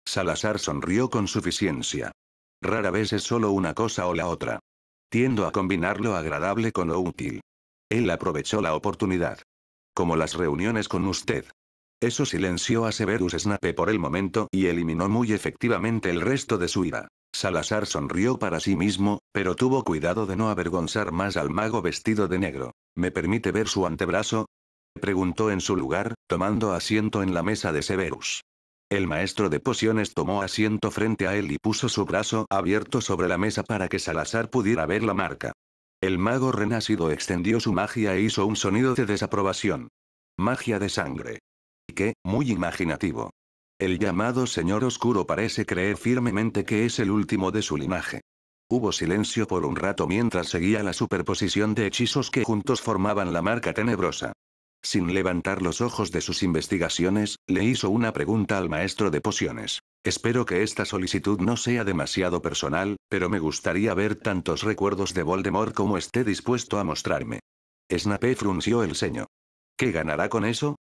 Salazar sonrió con suficiencia. Rara vez es solo una cosa o la otra. Tiendo a combinar lo agradable con lo útil. Él aprovechó la oportunidad. Como las reuniones con usted. Eso silenció a Severus Snape por el momento y eliminó muy efectivamente el resto de su ira. Salazar sonrió para sí mismo, pero tuvo cuidado de no avergonzar más al mago vestido de negro. ¿Me permite ver su antebrazo? Preguntó en su lugar, tomando asiento en la mesa de Severus. El maestro de pociones tomó asiento frente a él y puso su brazo abierto sobre la mesa para que Salazar pudiera ver la marca. El mago renacido extendió su magia e hizo un sonido de desaprobación. Magia de sangre. ¿Qué? Muy imaginativo. El llamado Señor Oscuro parece creer firmemente que es el último de su linaje. Hubo silencio por un rato mientras seguía la superposición de hechizos que juntos formaban la marca tenebrosa. Sin levantar los ojos de sus investigaciones, le hizo una pregunta al maestro de pociones. Espero que esta solicitud no sea demasiado personal, pero me gustaría ver tantos recuerdos de Voldemort como esté dispuesto a mostrarme. Snape frunció el ceño. ¿Qué ganará con eso?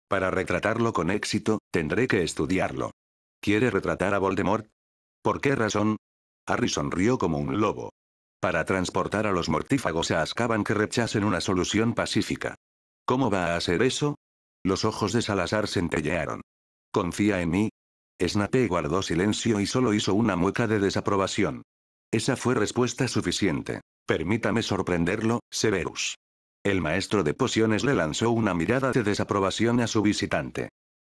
Para retratarlo con éxito, tendré que estudiarlo. ¿Quiere retratar a Voldemort? ¿Por qué razón? Harry sonrió como un lobo. Para transportar a los mortífagos a Azkaban que rechacen una solución pacífica. ¿Cómo va a hacer eso? Los ojos de Salazar centellearon. ¿Confía en mí? Snape guardó silencio y solo hizo una mueca de desaprobación. Esa fue respuesta suficiente. Permítame sorprenderlo, Severus. El maestro de pociones le lanzó una mirada de desaprobación a su visitante.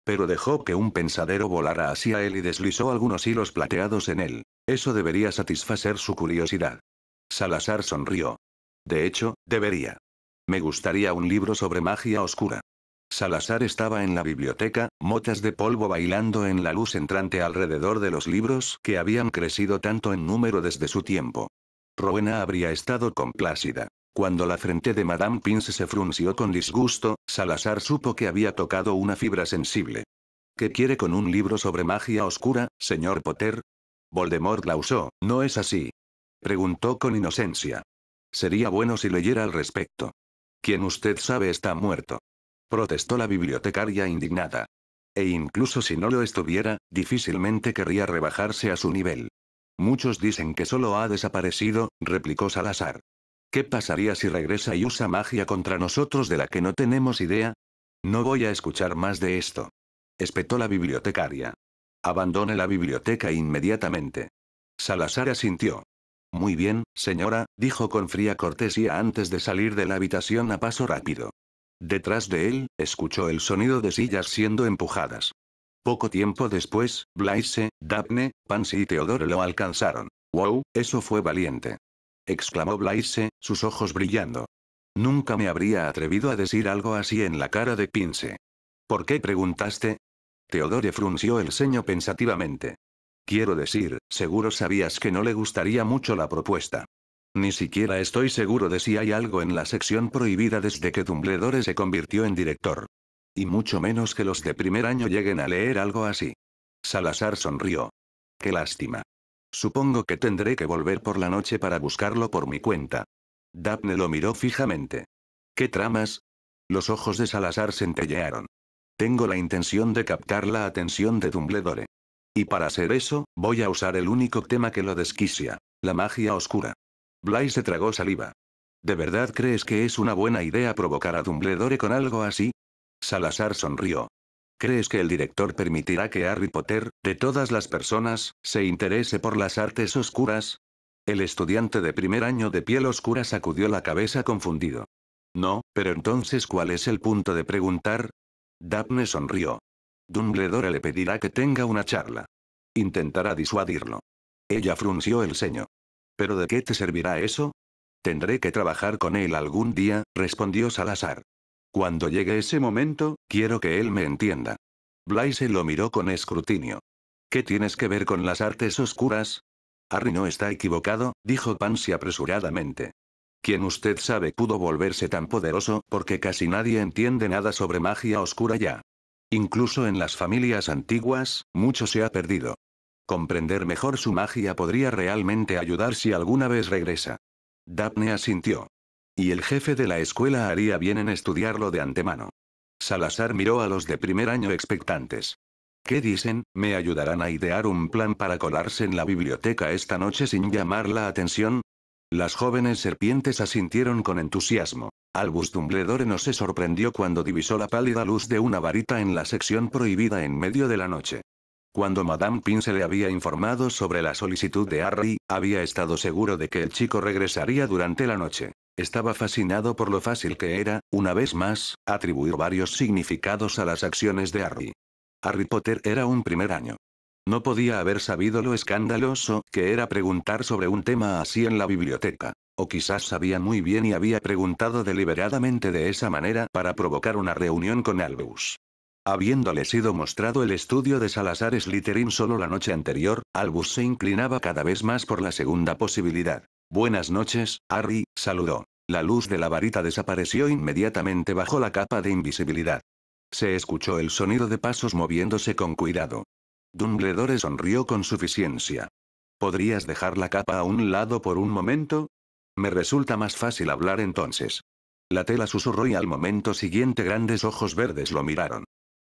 Pero dejó que un pensadero volara hacia él y deslizó algunos hilos plateados en él. Eso debería satisfacer su curiosidad. Salazar sonrió. De hecho, debería. Me gustaría un libro sobre magia oscura. Salazar estaba en la biblioteca, motas de polvo bailando en la luz entrante alrededor de los libros que habían crecido tanto en número desde su tiempo. Rowena habría estado complacida. Cuando la frente de Madame Pince se frunció con disgusto, Salazar supo que había tocado una fibra sensible. ¿Qué quiere con un libro sobre magia oscura, señor Potter? Voldemort la usó, ¿no es así? Preguntó con inocencia. Sería bueno si leyera al respecto. Quien usted sabe está muerto. Protestó la bibliotecaria indignada. E incluso si no lo estuviera, difícilmente querría rebajarse a su nivel. Muchos dicen que solo ha desaparecido, replicó Salazar. ¿Qué pasaría si regresa y usa magia contra nosotros de la que no tenemos idea? No voy a escuchar más de esto. Espetó la bibliotecaria. Abandone la biblioteca inmediatamente. Salazar asintió. Muy bien, señora, dijo con fría cortesía antes de salir de la habitación a paso rápido. Detrás de él, escuchó el sonido de sillas siendo empujadas. Poco tiempo después, Blaise, Daphne, Pansy y Theodore lo alcanzaron. ¡Wow! Eso fue valiente. Exclamó Blaise, sus ojos brillando. Nunca me habría atrevido a decir algo así en la cara de Pince. ¿Por qué preguntaste? Theodore frunció el ceño pensativamente. Quiero decir, seguro sabías que no le gustaría mucho la propuesta. Ni siquiera estoy seguro de si hay algo en la sección prohibida desde que Dumbledore se convirtió en director. Y mucho menos que los de primer año lleguen a leer algo así. Salazar sonrió. Qué lástima. Supongo que tendré que volver por la noche para buscarlo por mi cuenta. Daphne lo miró fijamente. ¿Qué tramas? Los ojos de Salazar centellearon. Tengo la intención de captar la atención de Dumbledore. Y para hacer eso, voy a usar el único tema que lo desquicia, la magia oscura. Blaise tragó saliva. ¿De verdad crees que es una buena idea provocar a Dumbledore con algo así? Salazar sonrió. ¿Crees que el director permitirá que Harry Potter, de todas las personas, se interese por las artes oscuras? El estudiante de primer año de piel oscura sacudió la cabeza confundido. No, pero entonces ¿cuál es el punto de preguntar? Daphne sonrió. Dumbledore le pedirá que tenga una charla. Intentará disuadirlo. Ella frunció el ceño. ¿Pero de qué te servirá eso? Tendré que trabajar con él algún día, respondió Salazar. Cuando llegue ese momento, quiero que él me entienda. Blaise lo miró con escrutinio. ¿Qué tienes que ver con las artes oscuras? Harry no está equivocado, dijo Pansy apresuradamente. Quien usted sabe pudo volverse tan poderoso porque casi nadie entiende nada sobre magia oscura ya. Incluso en las familias antiguas, mucho se ha perdido. Comprender mejor su magia podría realmente ayudar si alguna vez regresa. Daphne asintió. Y el jefe de la escuela haría bien en estudiarlo de antemano. Salazar miró a los de primer año expectantes. ¿Qué dicen? ¿Me ayudarán a idear un plan para colarse en la biblioteca esta noche sin llamar la atención? Las jóvenes serpientes asintieron con entusiasmo. Albus Dumbledore no se sorprendió cuando divisó la pálida luz de una varita en la sección prohibida en medio de la noche. Cuando Madame Pince le había informado sobre la solicitud de Harry, había estado seguro de que el chico regresaría durante la noche. Estaba fascinado por lo fácil que era, una vez más, atribuir varios significados a las acciones de Harry. Harry Potter era un primer año. No podía haber sabido lo escandaloso que era preguntar sobre un tema así en la biblioteca. O quizás sabía muy bien y había preguntado deliberadamente de esa manera para provocar una reunión con Albus. Habiéndole sido mostrado el estudio de Salazar Slytherin solo la noche anterior, Albus se inclinaba cada vez más por la segunda posibilidad. Buenas noches, Harry, saludó. La luz de la varita desapareció inmediatamente bajo la capa de invisibilidad. Se escuchó el sonido de pasos moviéndose con cuidado. Dumbledore sonrió con suficiencia. ¿Podrías dejar la capa a un lado por un momento? Me resulta más fácil hablar entonces. La tela susurró y al momento siguiente grandes ojos verdes lo miraron.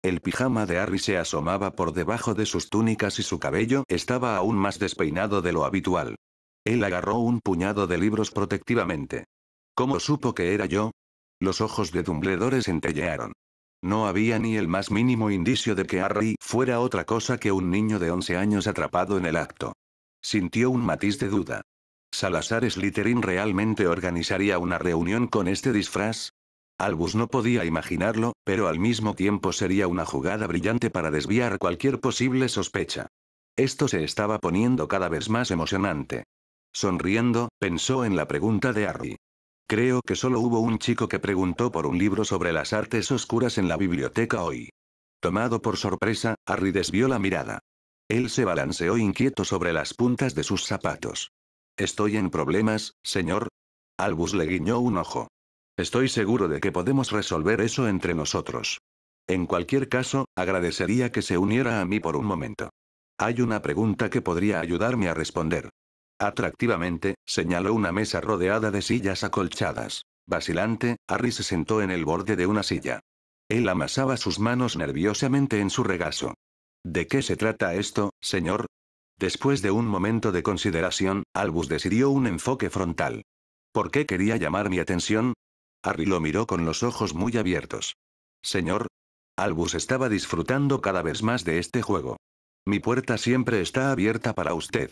El pijama de Harry se asomaba por debajo de sus túnicas y su cabello estaba aún más despeinado de lo habitual. Él agarró un puñado de libros protectivamente. ¿Cómo supo que era yo? Los ojos de Dumbledore centellearon. No había ni el más mínimo indicio de que Harry fuera otra cosa que un niño de 11 años atrapado en el acto. Sintió un matiz de duda. ¿Salazar Slytherin realmente organizaría una reunión con este disfraz? Albus no podía imaginarlo, pero al mismo tiempo sería una jugada brillante para desviar cualquier posible sospecha. Esto se estaba poniendo cada vez más emocionante. Sonriendo, pensó en la pregunta de Harry. Creo que solo hubo un chico que preguntó por un libro sobre las artes oscuras en la biblioteca hoy. Tomado por sorpresa, Harry desvió la mirada. Él se balanceó inquieto sobre las puntas de sus zapatos. ¿Estoy en problemas, señor? Albus le guiñó un ojo. Estoy seguro de que podemos resolver eso entre nosotros. En cualquier caso, agradecería que se uniera a mí por un momento. Hay una pregunta que podría ayudarme a responder. Atractivamente, señaló una mesa rodeada de sillas acolchadas. Vacilante, Harry se sentó en el borde de una silla. Él amasaba sus manos nerviosamente en su regazo. ¿De qué se trata esto, señor? Después de un momento de consideración, Albus decidió un enfoque frontal. ¿Por qué quería llamar mi atención? Harry lo miró con los ojos muy abiertos. Señor. Albus estaba disfrutando cada vez más de este juego. Mi puerta siempre está abierta para usted.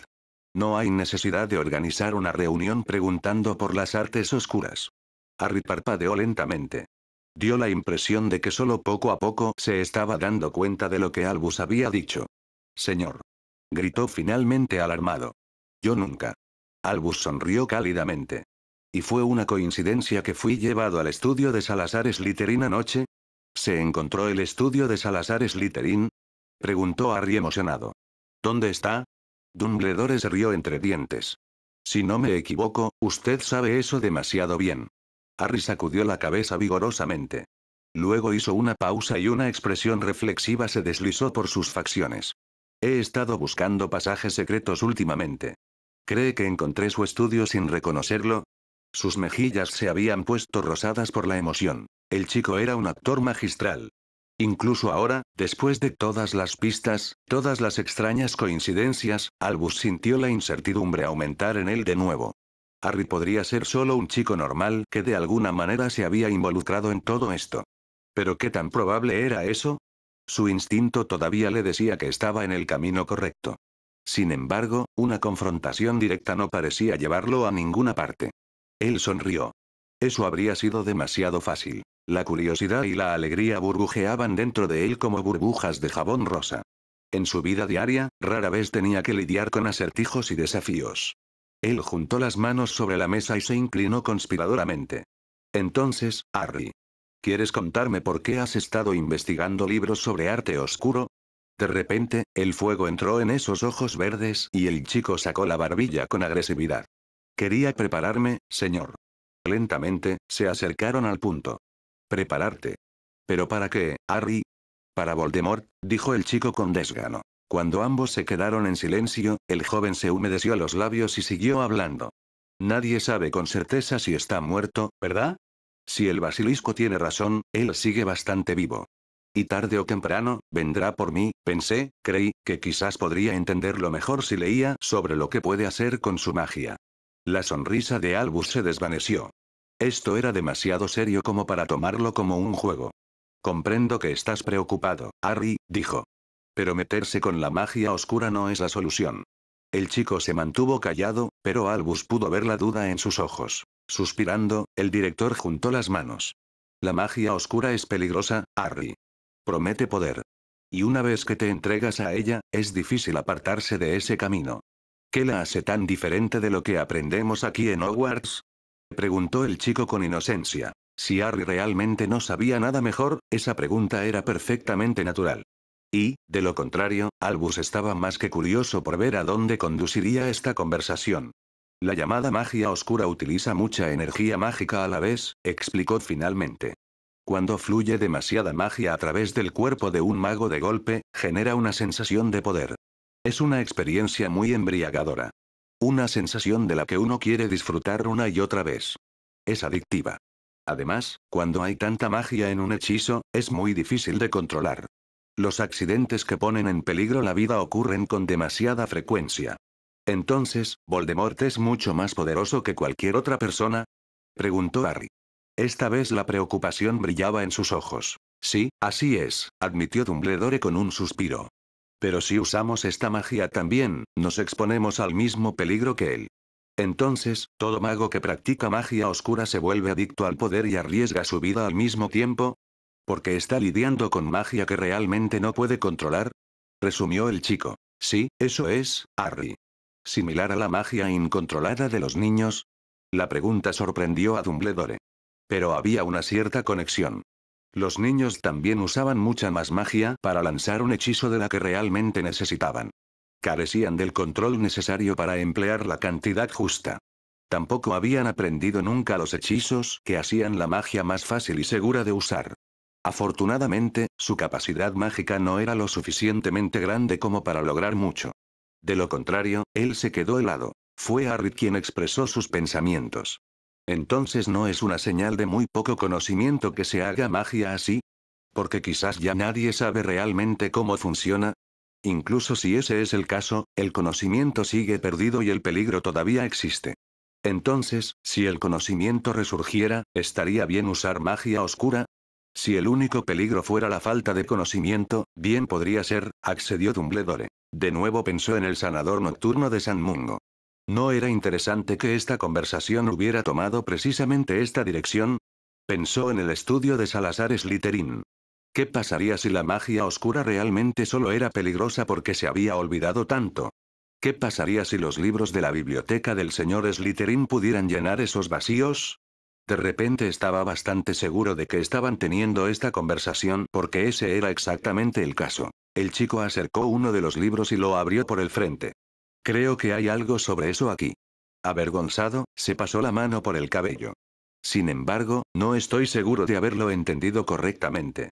No hay necesidad de organizar una reunión preguntando por las artes oscuras. Harry parpadeó lentamente. Dio la impresión de que solo poco a poco se estaba dando cuenta de lo que Albus había dicho. Señor. Gritó finalmente alarmado. Yo nunca. Albus sonrió cálidamente. ¿Y fue una coincidencia que fui llevado al estudio de Salazar Slytherin anoche? ¿Se encontró el estudio de Salazar Slytherin? Preguntó Harry emocionado. ¿Dónde está? Dumbledore se rió entre dientes. Si no me equivoco, usted sabe eso demasiado bien. Harry sacudió la cabeza vigorosamente. Luego hizo una pausa y una expresión reflexiva se deslizó por sus facciones. He estado buscando pasajes secretos últimamente. ¿Cree que encontré su estudio sin reconocerlo? Sus mejillas se habían puesto rosadas por la emoción. El chico era un actor magistral. Incluso ahora, después de todas las pistas, todas las extrañas coincidencias, Albus sintió la incertidumbre aumentar en él de nuevo. Harry podría ser solo un chico normal que de alguna manera se había involucrado en todo esto. ¿Pero qué tan probable era eso? Su instinto todavía le decía que estaba en el camino correcto. Sin embargo, una confrontación directa no parecía llevarlo a ninguna parte. Él sonrió. Eso habría sido demasiado fácil. La curiosidad y la alegría burbujeaban dentro de él como burbujas de jabón rosa. En su vida diaria, rara vez tenía que lidiar con acertijos y desafíos. Él juntó las manos sobre la mesa y se inclinó conspiradoramente. Entonces, Harry. ¿Quieres contarme por qué has estado investigando libros sobre arte oscuro? De repente, el fuego entró en esos ojos verdes y el chico sacó la barbilla con agresividad. Quería prepararme, señor. Lentamente, se acercaron al punto. ¿Prepararte? ¿Pero para qué, Harry? Para Voldemort, dijo el chico con desgano. Cuando ambos se quedaron en silencio, el joven se humedeció los labios y siguió hablando. Nadie sabe con certeza si está muerto, ¿verdad? Si el basilisco tiene razón, él sigue bastante vivo. Y tarde o temprano, vendrá por mí, pensé, creí, que quizás podría entenderlo mejor si leía sobre lo que puede hacer con su magia. La sonrisa de Albus se desvaneció. Esto era demasiado serio como para tomarlo como un juego. Comprendo que estás preocupado, Harry, dijo. Pero meterse con la magia oscura no es la solución. El chico se mantuvo callado, pero Albus pudo ver la duda en sus ojos. Suspirando, el director juntó las manos. La magia oscura es peligrosa, Harry. Promete poder. Y una vez que te entregas a ella, es difícil apartarse de ese camino. ¿Qué la hace tan diferente de lo que aprendemos aquí en Hogwarts? Preguntó el chico con inocencia. Si Harry realmente no sabía nada mejor, esa pregunta era perfectamente natural. Y, de lo contrario, Albus estaba más que curioso por ver a dónde conduciría esta conversación. La llamada magia oscura utiliza mucha energía mágica a la vez, explicó finalmente. Cuando fluye demasiada magia a través del cuerpo de un mago de golpe, genera una sensación de poder. Es una experiencia muy embriagadora. Una sensación de la que uno quiere disfrutar una y otra vez. Es adictiva. Además, cuando hay tanta magia en un hechizo, es muy difícil de controlar. Los accidentes que ponen en peligro la vida ocurren con demasiada frecuencia. Entonces, ¿Voldemort es mucho más poderoso que cualquier otra persona? Preguntó Harry. Esta vez la preocupación brillaba en sus ojos. Sí, así es, admitió Dumbledore con un suspiro. Pero si usamos esta magia también, nos exponemos al mismo peligro que él. Entonces, todo mago que practica magia oscura se vuelve adicto al poder y arriesga su vida al mismo tiempo. ¿Porque está lidiando con magia que realmente no puede controlar? Resumió el chico. Sí, eso es, Harry. ¿Similar a la magia incontrolada de los niños? La pregunta sorprendió a Dumbledore. Pero había una cierta conexión. Los niños también usaban mucha más magia para lanzar un hechizo de la que realmente necesitaban. Carecían del control necesario para emplear la cantidad justa. Tampoco habían aprendido nunca los hechizos que hacían la magia más fácil y segura de usar. Afortunadamente, su capacidad mágica no era lo suficientemente grande como para lograr mucho. De lo contrario, él se quedó helado. Fue Harry quien expresó sus pensamientos. Entonces no es una señal de muy poco conocimiento que se haga magia así. Porque quizás ya nadie sabe realmente cómo funciona. Incluso si ese es el caso, el conocimiento sigue perdido y el peligro todavía existe. Entonces, si el conocimiento resurgiera, ¿estaría bien usar magia oscura? Si el único peligro fuera la falta de conocimiento, bien podría ser, accedió Dumbledore. De nuevo pensó en el sanador nocturno de San Mungo. ¿No era interesante que esta conversación hubiera tomado precisamente esta dirección? Pensó en el estudio de Salazar Slytherin. ¿Qué pasaría si la magia oscura realmente solo era peligrosa porque se había olvidado tanto? ¿Qué pasaría si los libros de la biblioteca del señor Slytherin pudieran llenar esos vacíos? De repente estaba bastante seguro de que estaban teniendo esta conversación porque ese era exactamente el caso. El chico acercó uno de los libros y lo abrió por el frente. Creo que hay algo sobre eso aquí. Avergonzado, se pasó la mano por el cabello. Sin embargo, no estoy seguro de haberlo entendido correctamente.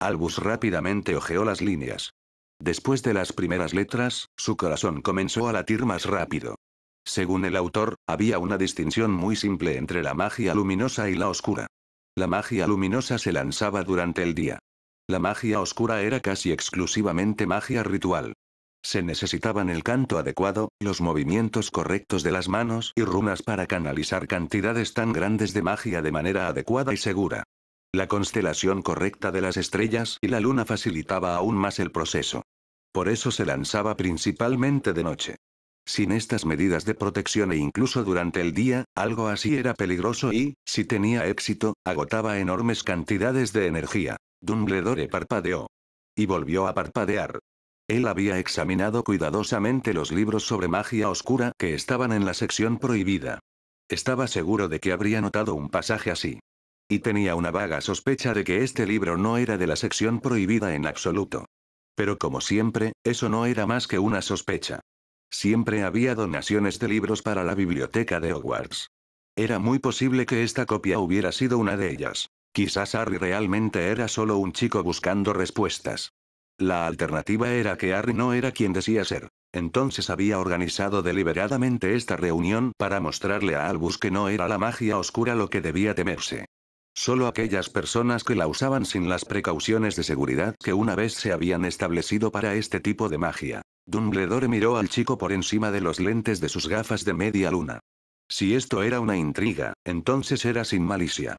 Albus rápidamente hojeó las líneas. Después de las primeras letras, su corazón comenzó a latir más rápido. Según el autor, había una distinción muy simple entre la magia luminosa y la oscura. La magia luminosa se lanzaba durante el día. La magia oscura era casi exclusivamente magia ritual. Se necesitaban el canto adecuado, los movimientos correctos de las manos y runas para canalizar cantidades tan grandes de magia de manera adecuada y segura. La constelación correcta de las estrellas y la luna facilitaba aún más el proceso. Por eso se lanzaba principalmente de noche. Sin estas medidas de protección e incluso durante el día, algo así era peligroso y, si tenía éxito, agotaba enormes cantidades de energía. Dumbledore parpadeó. Y volvió a parpadear. Él había examinado cuidadosamente los libros sobre magia oscura que estaban en la sección prohibida. Estaba seguro de que habría notado un pasaje así. Y tenía una vaga sospecha de que este libro no era de la sección prohibida en absoluto. Pero como siempre, eso no era más que una sospecha. Siempre había donaciones de libros para la biblioteca de Hogwarts. Era muy posible que esta copia hubiera sido una de ellas. Quizás Harry realmente era solo un chico buscando respuestas. La alternativa era que Harry no era quien decía ser. Entonces había organizado deliberadamente esta reunión para mostrarle a Albus que no era la magia oscura lo que debía temerse. Solo aquellas personas que la usaban sin las precauciones de seguridad que una vez se habían establecido para este tipo de magia. Dumbledore miró al chico por encima de los lentes de sus gafas de media luna. Si esto era una intriga, entonces era sin malicia.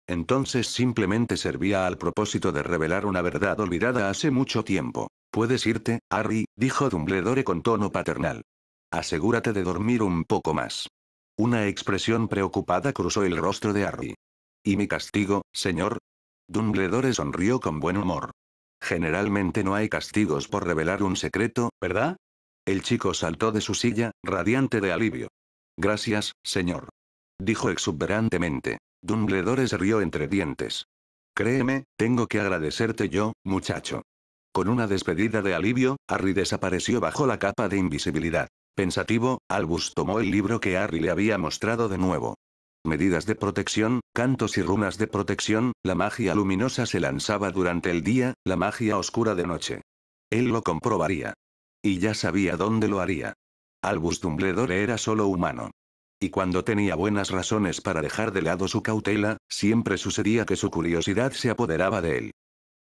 Entonces simplemente servía al propósito de revelar una verdad olvidada hace mucho tiempo. Puedes irte, Harry, dijo Dumbledore con tono paternal. Asegúrate de dormir un poco más. Una expresión preocupada cruzó el rostro de Harry. ¿Y mi castigo, señor? Dumbledore sonrió con buen humor. Generalmente no hay castigos por revelar un secreto, ¿verdad? El chico saltó de su silla, radiante de alivio. Gracias, señor. Dijo exuberantemente. Dumbledore se rió entre dientes. Créeme, tengo que agradecerte yo, muchacho. Con una despedida de alivio, Harry desapareció bajo la capa de invisibilidad. Pensativo, Albus tomó el libro que Harry le había mostrado de nuevo. Medidas de protección, cantos y runas de protección, la magia luminosa se lanzaba durante el día, la magia oscura de noche. Él lo comprobaría. Y ya sabía dónde lo haría. Albus Dumbledore era solo humano. Y cuando tenía buenas razones para dejar de lado su cautela, siempre sucedía que su curiosidad se apoderaba de él.